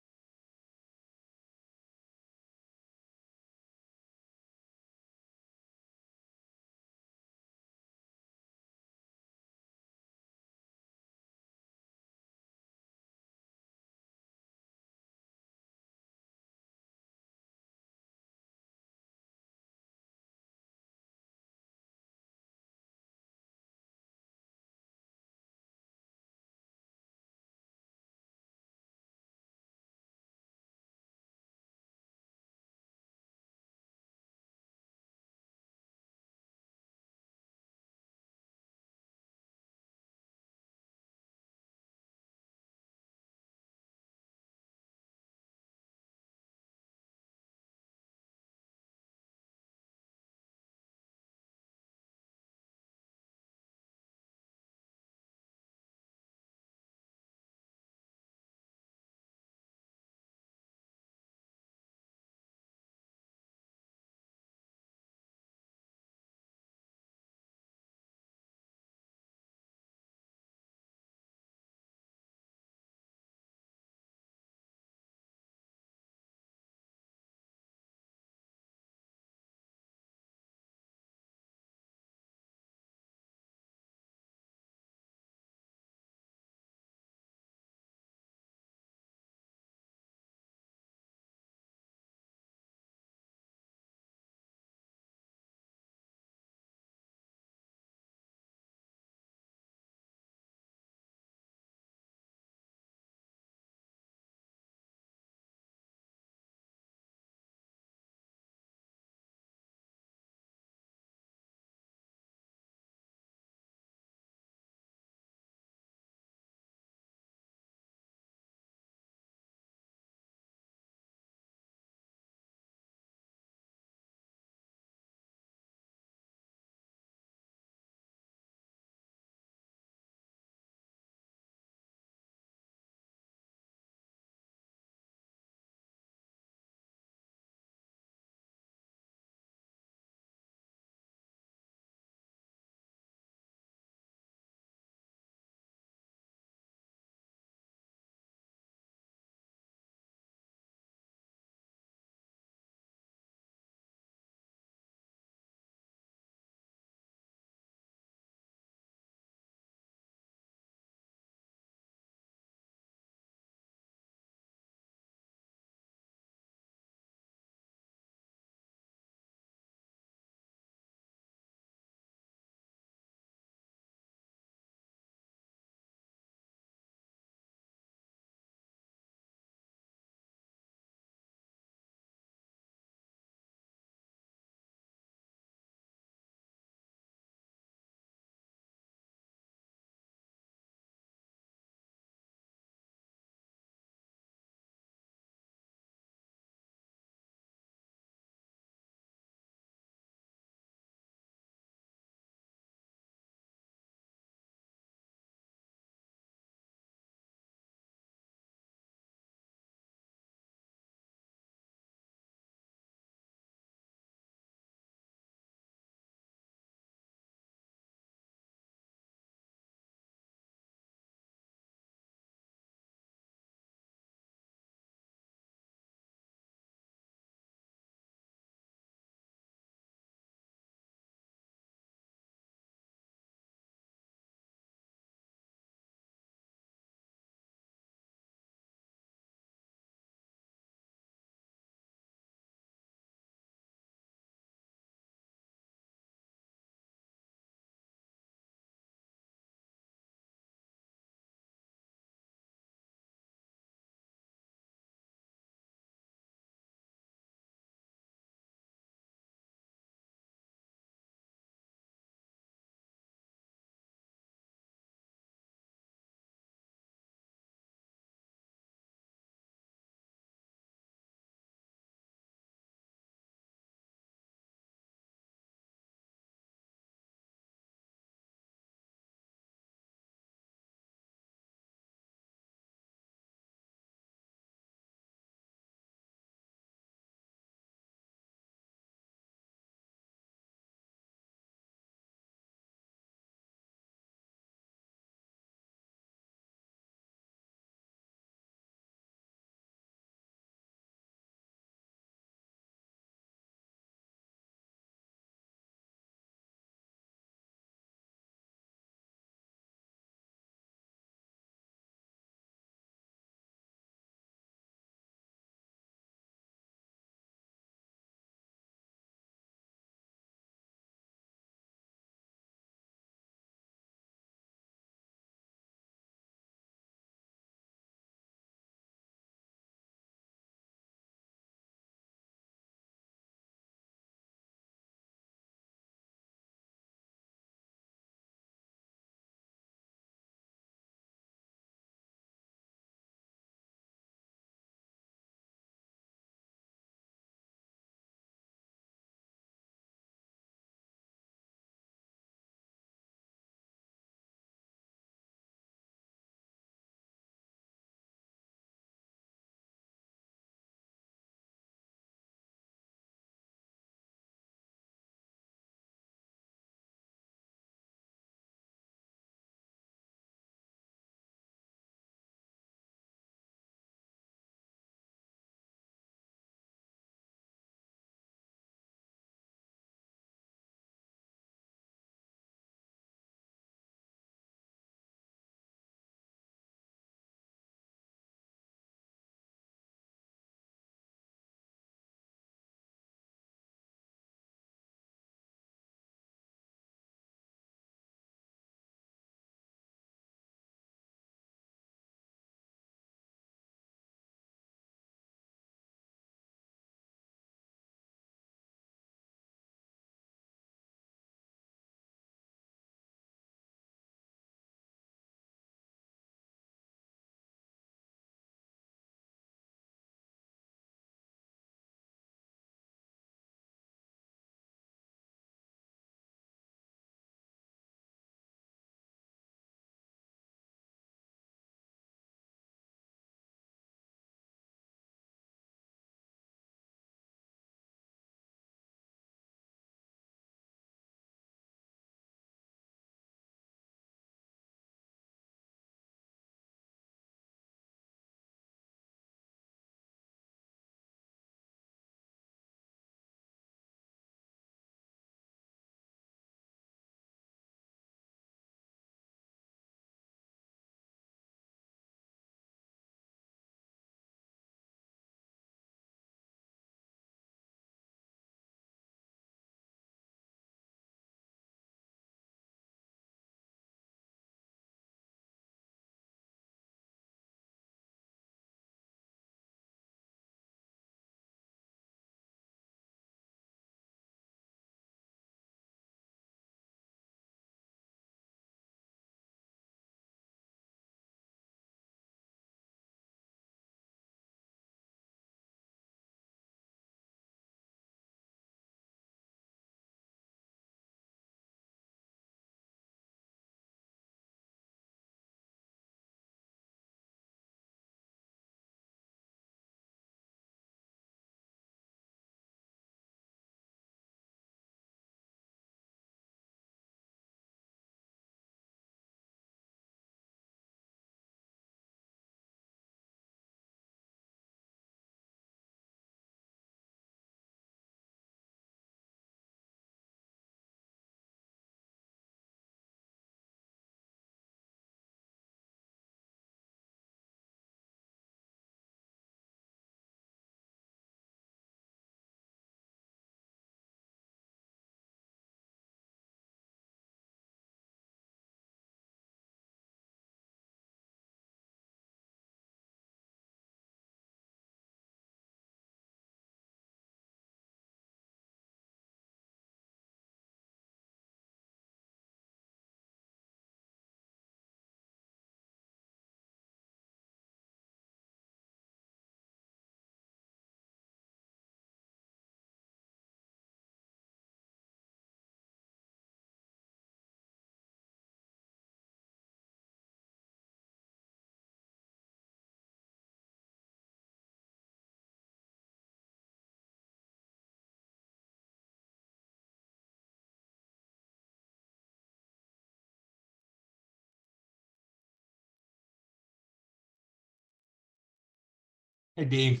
Hey, Dean.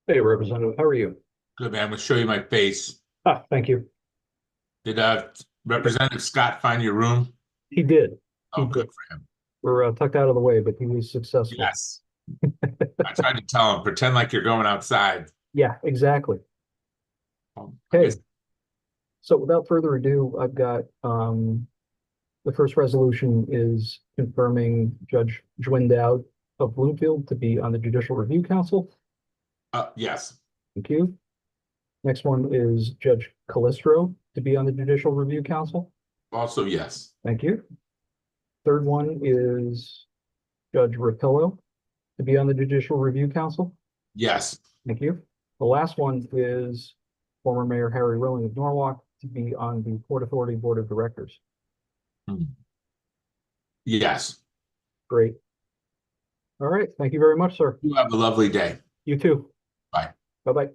Hey, Representative, how are you? Good, man. I'm gonna show you my face. Ah, thank you. Did Representative Scott find your room? He did. He Oh, good did. for him. We're tucked out of the way, but he was successful. Yes. I tried to tell him, pretend like you're going outside. Yeah, exactly. I Okay. guess- So without further ado, I've got the first resolution is confirming Judge Jwin Dowd of Bloomfield to be on the Judicial Review Council. yes. Thank you. Next one is Judge Calistro to be on the Judicial Review Council. Also, yes. Thank you. Third one is Judge Rapillo to be on the Judicial Review Council. Yes. Thank you. The last one is former Mayor Harry Rowling of Norwalk to be on the Port Authority Board of Directors. Yes. Great. All right. Thank you very much, sir. You have a lovely day. You too. Bye. Bye-bye.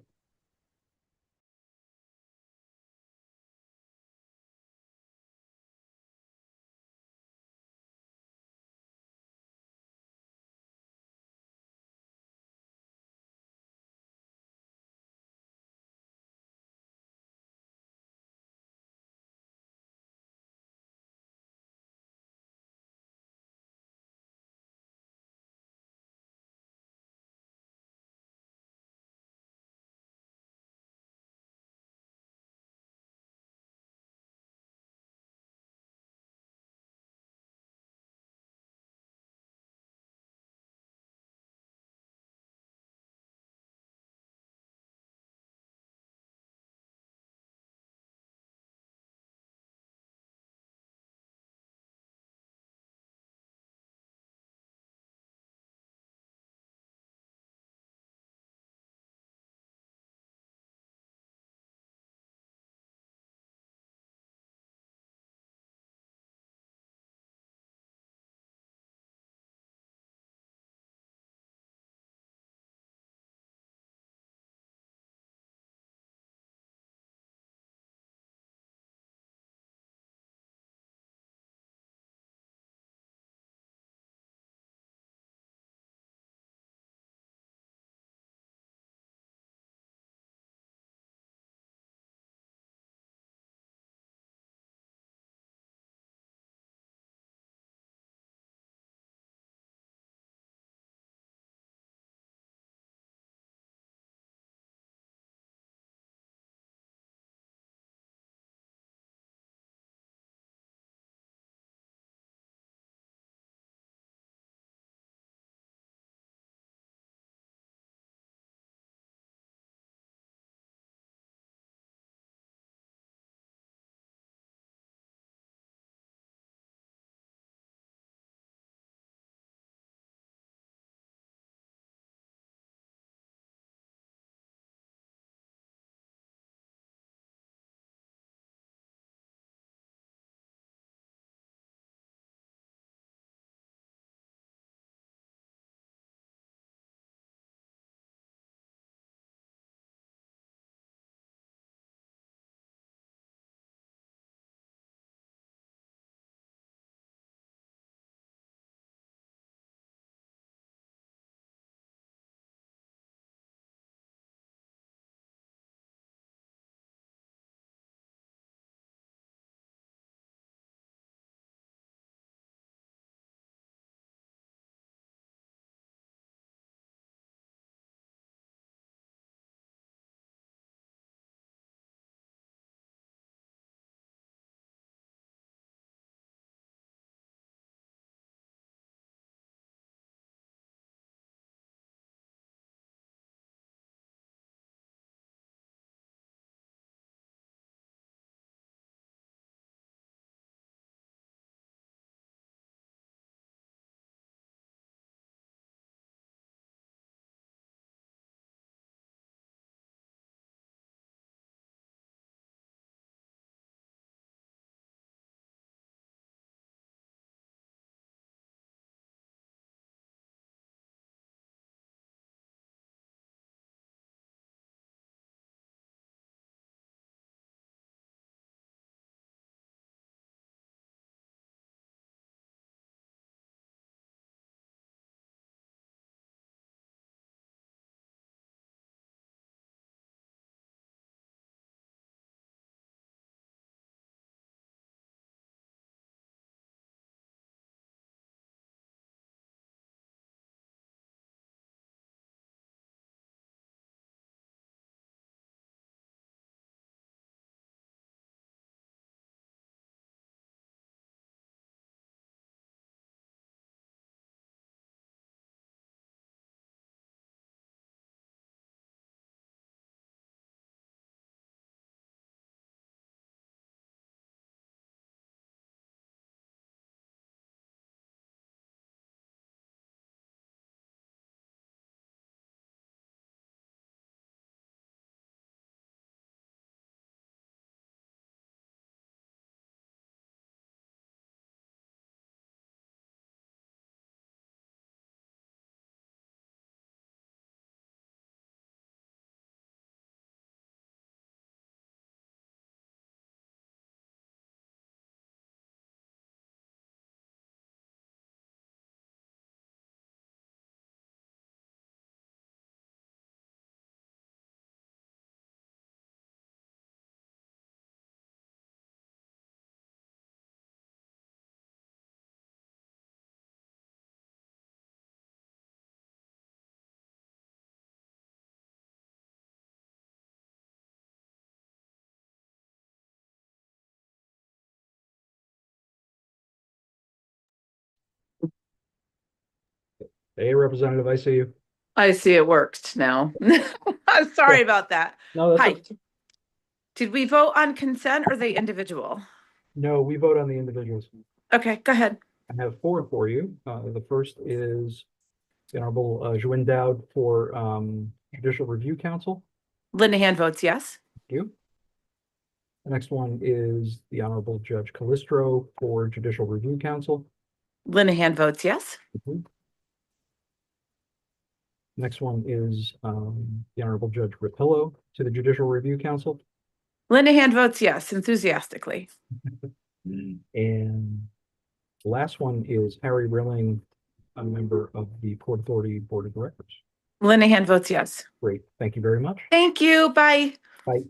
Hey, Representative, I see you. I see it worked now. I'm sorry about that. No, that's Hi. okay. Did we vote on consent or the individual? No, we vote on the individuals. Okay, go ahead. I have four for you. The first is the Honorable Juin Dowd for Judicial Review Council. Linehan votes yes. Thank you. The next one is the Honorable Judge Calistro for Judicial Review Council. Linehan votes yes. Mhm. Next one is the Honorable Judge Rapillo to the Judicial Review Council. Linehan votes yes, enthusiastically. And the last one is Harry Rilling, a member of the Port Authority Board of Directors. Linehan votes yes. Great. Thank you very much. Thank you. Bye. Bye.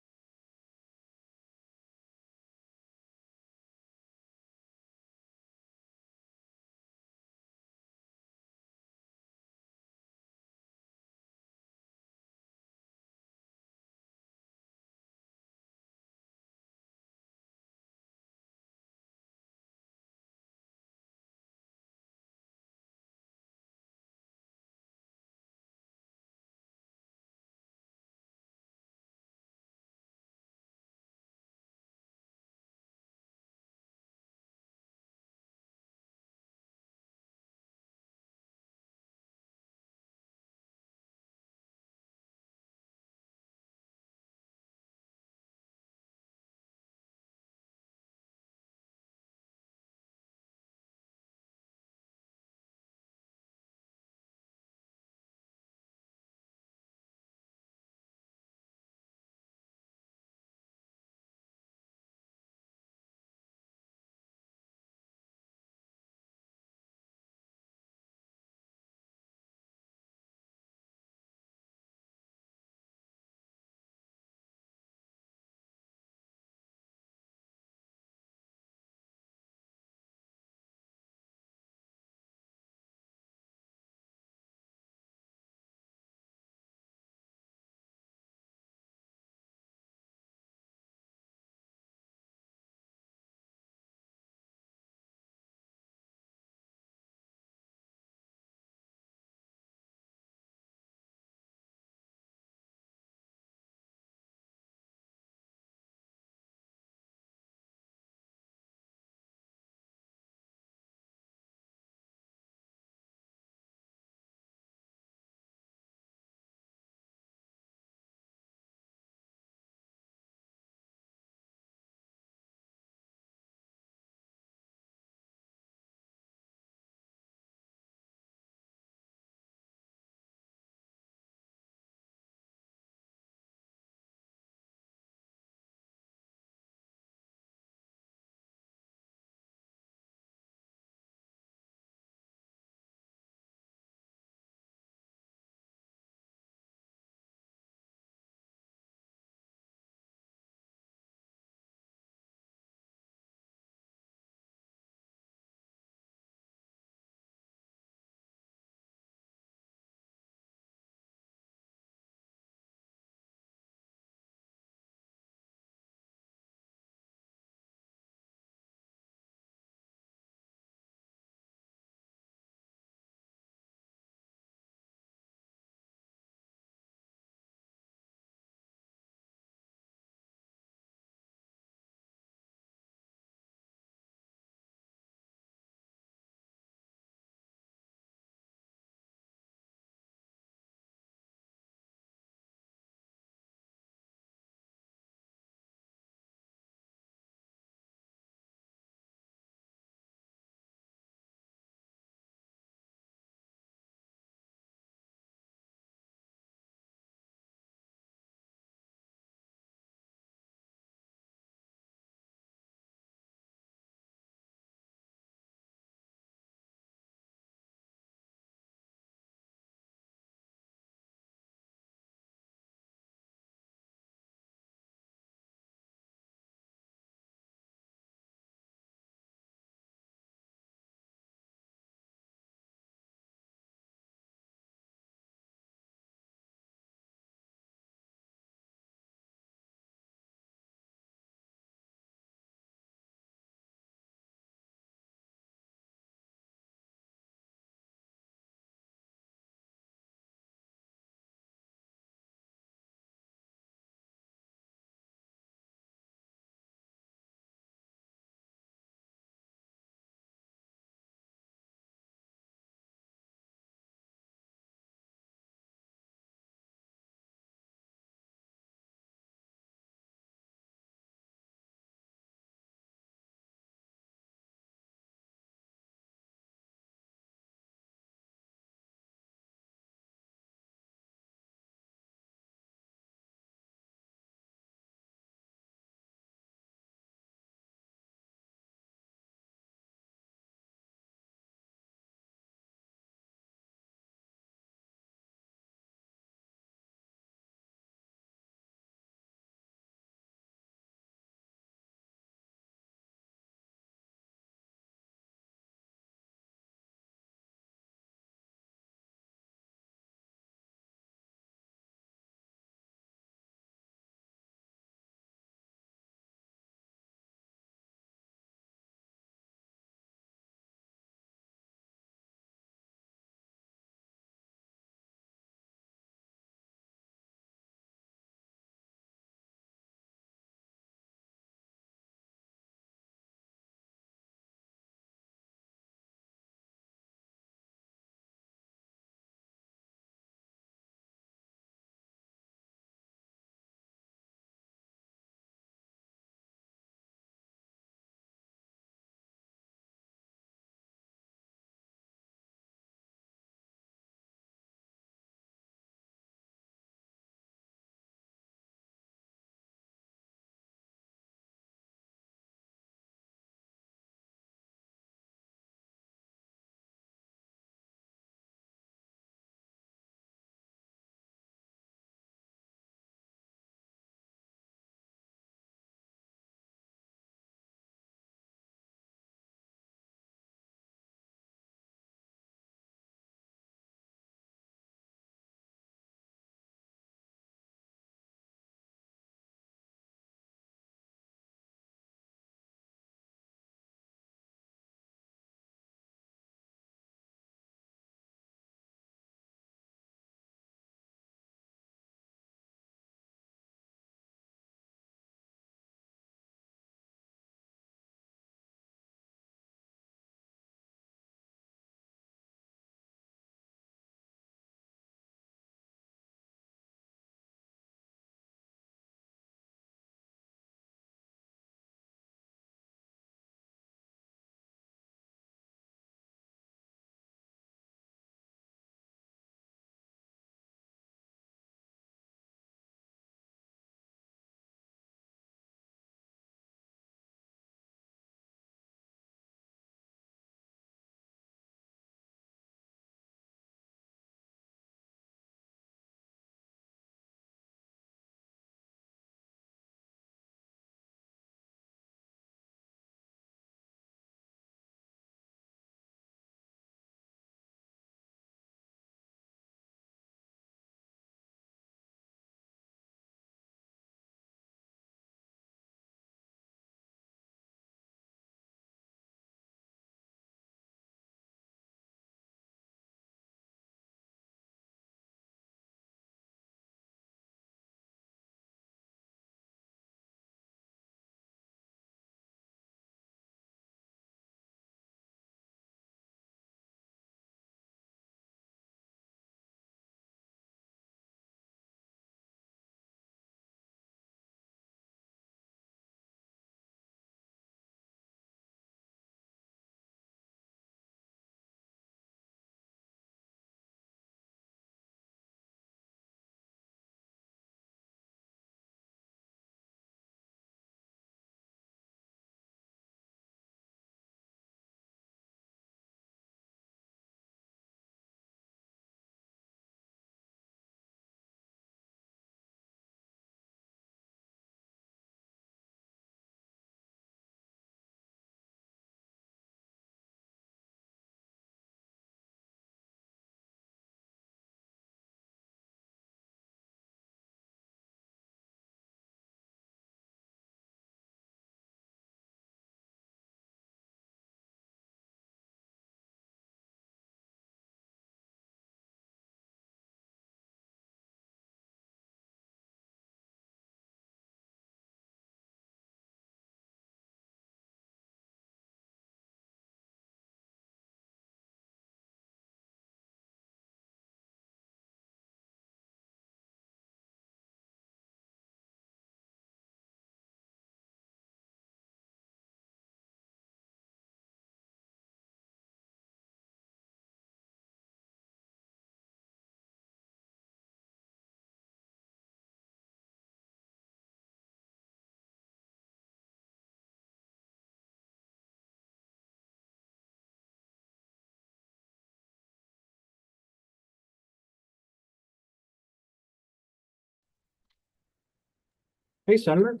Hey, Senator.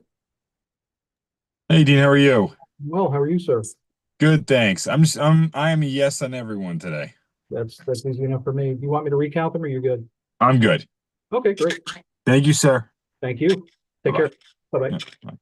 Hey Dean, how are you? Well, how are you, sir? Good, thanks. I am a yes on everyone today. That's easy enough for me. You want me to recount them or you good? I'm good. Okay, great. Thank you, sir. Thank you. Take Bye-bye. care. Bye-bye. Yeah, bye.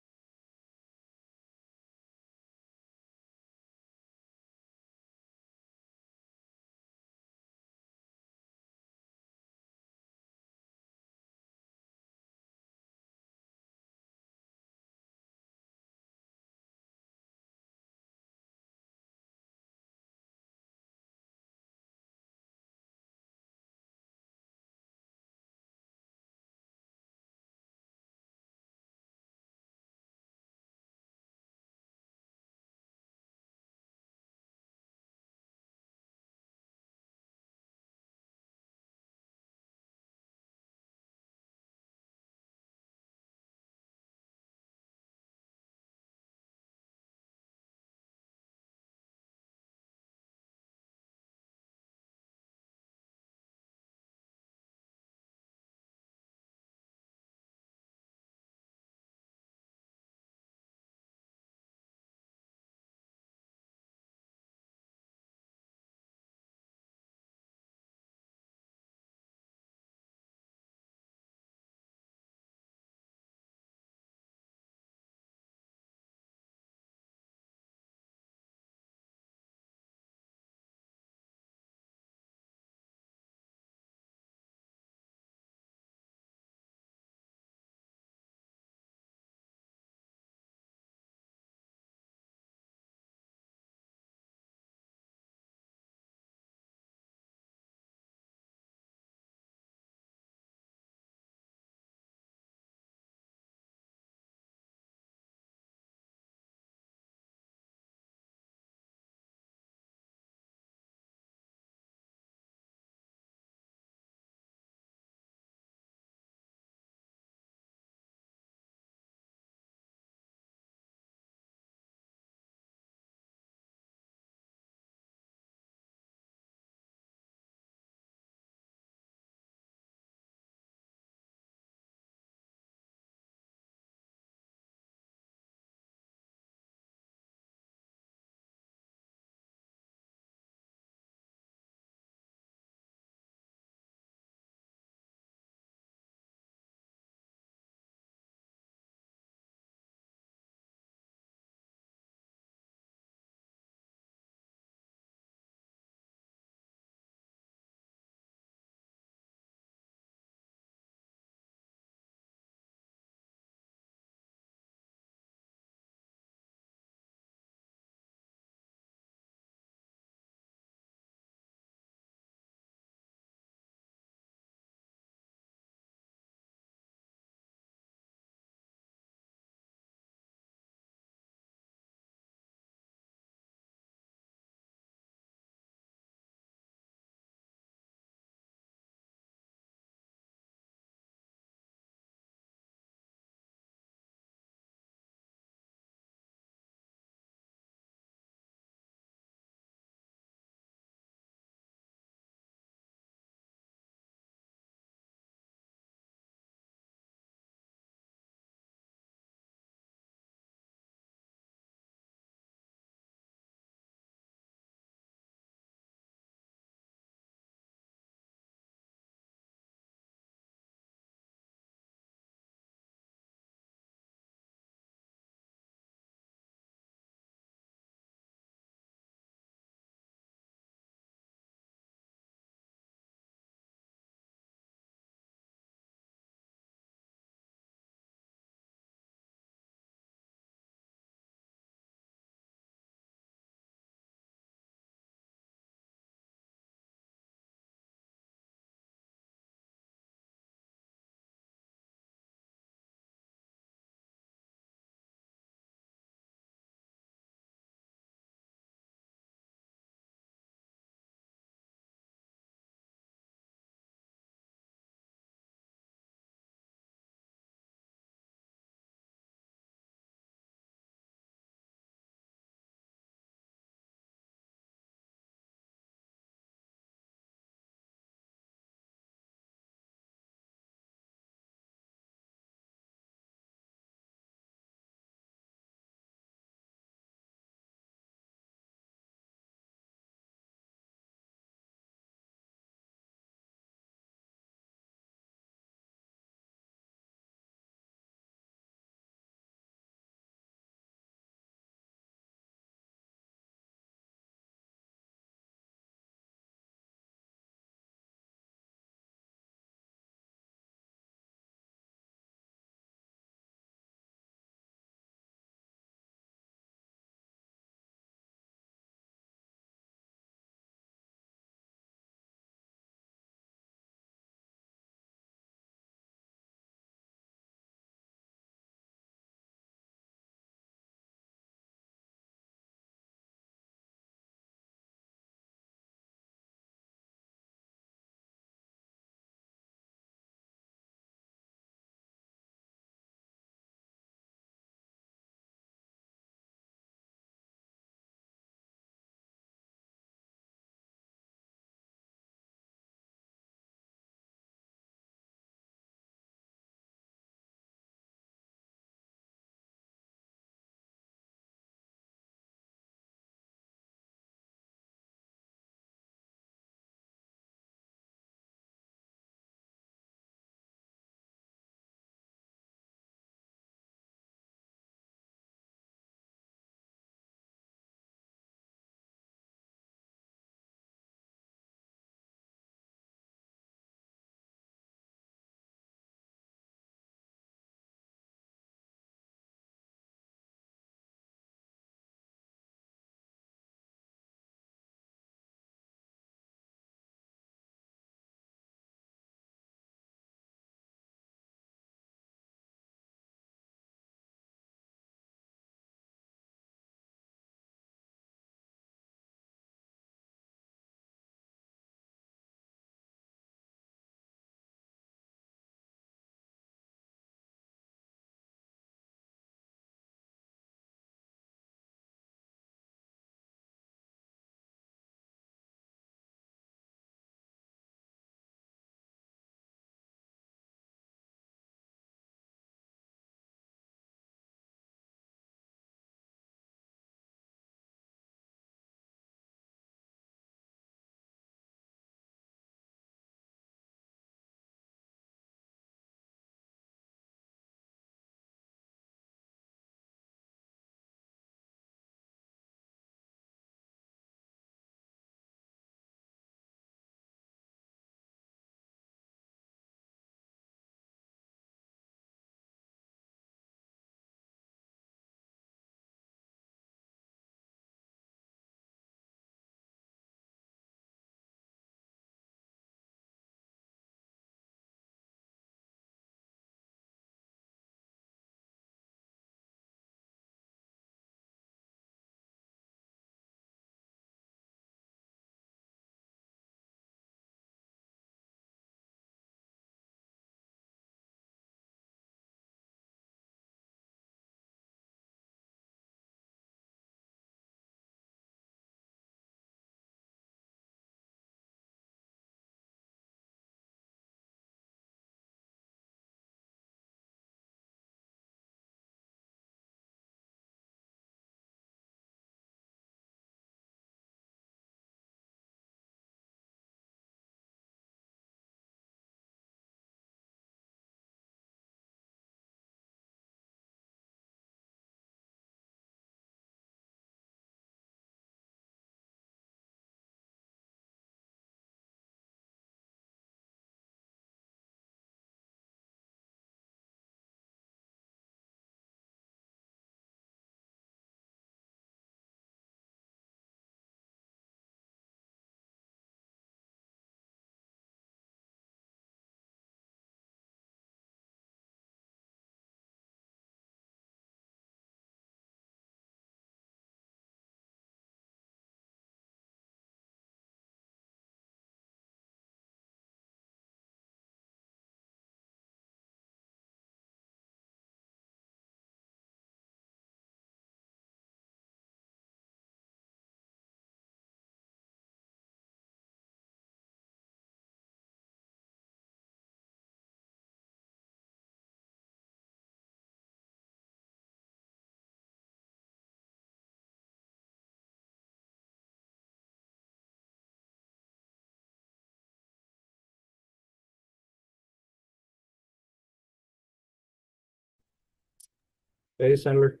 Hey, Senator.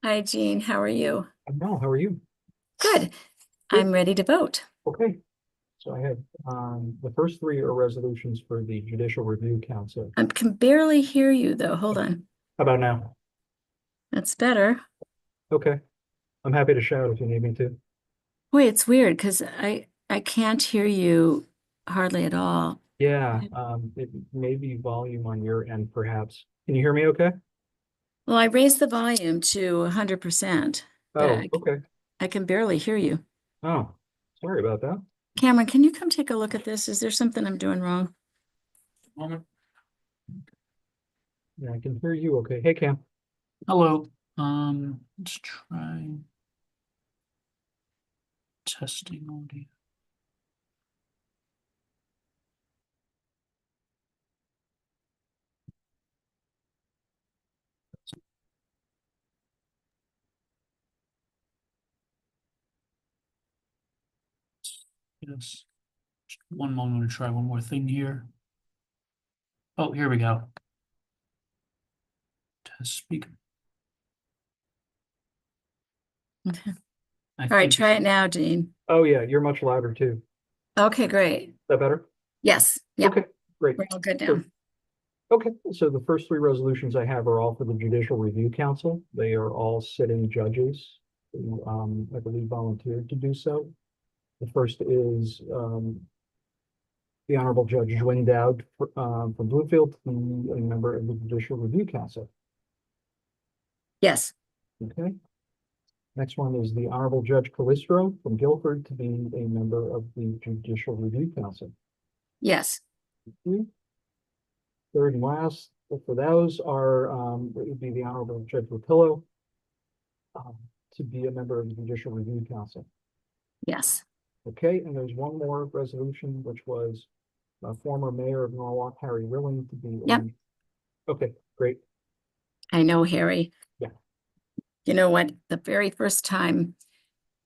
Hi, Jean. How are you? I'm well. How are you? Good. I'm ready to vote. Okay. So I have, the first three are resolutions for the Judicial Review Council. I can barely hear you, though. Hold on. How about now? That's better. Okay. I'm happy to shout if you need me to. Wait, it's weird because I can't hear you hardly at all. Yeah, it may be volume on your end, perhaps. Can you hear me okay? Well, I raised the volume to 100%. Oh, okay. I can barely hear you. Oh, sorry about that. Cameron, can you come take a look at this? Is there something I'm doing wrong? Yeah, I can hear you okay. Hey, Cam. Hello. Let's try testing audio. Yes. Just one moment, I'm gonna try one more thing here. Oh, here we go. Test speaker. Okay. I All right, think- try it now, Jean. Oh, yeah, you're much louder too. Okay, great. Is that better? Yes. Yeah. Okay, great. We're all good So- now. Okay, so the first three resolutions I have are all for the Judicial Review Council. They are all sitting judges who, I believe volunteered to do so. The first is, the Honorable Judge Dwin Dowd, from Bloomfield, to be a member of the Judicial Review Council. Yes. Okay. Next one is the Honorable Judge Calistro from Guilford to be a member of the Judicial Review Council. Yes. Mhm. Third and last, for those are, it would be the Honorable Judge Rapillo, to be a member of the Judicial Review Council. Yes. Okay, and there's one more resolution, which was former Mayor of Norwalk, Harry Rilling, to be. Yep. Okay, great. I know, Harry. Yeah. You know what? The very first time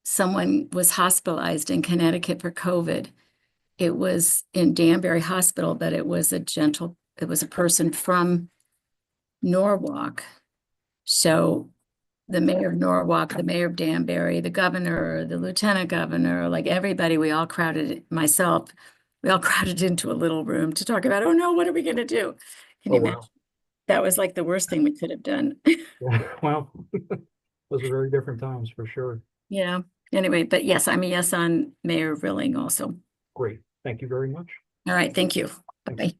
someone was hospitalized in Connecticut for COVID, it was in Danbury Hospital, but it was a person from Norwalk. So the mayor of Norwalk, the mayor of Danbury, the governor, the lieutenant governor, like everybody, we all crowded into a little room to talk about, oh no, what are we gonna do? Can you Oh, wow. imagine? That was like the worst thing we could have done. Well, those are very different times for sure. Yeah. Anyway, but yes, I'm a yes on Mayor Rilling also. Great. Thank you very much. All right. Thank you. Bye.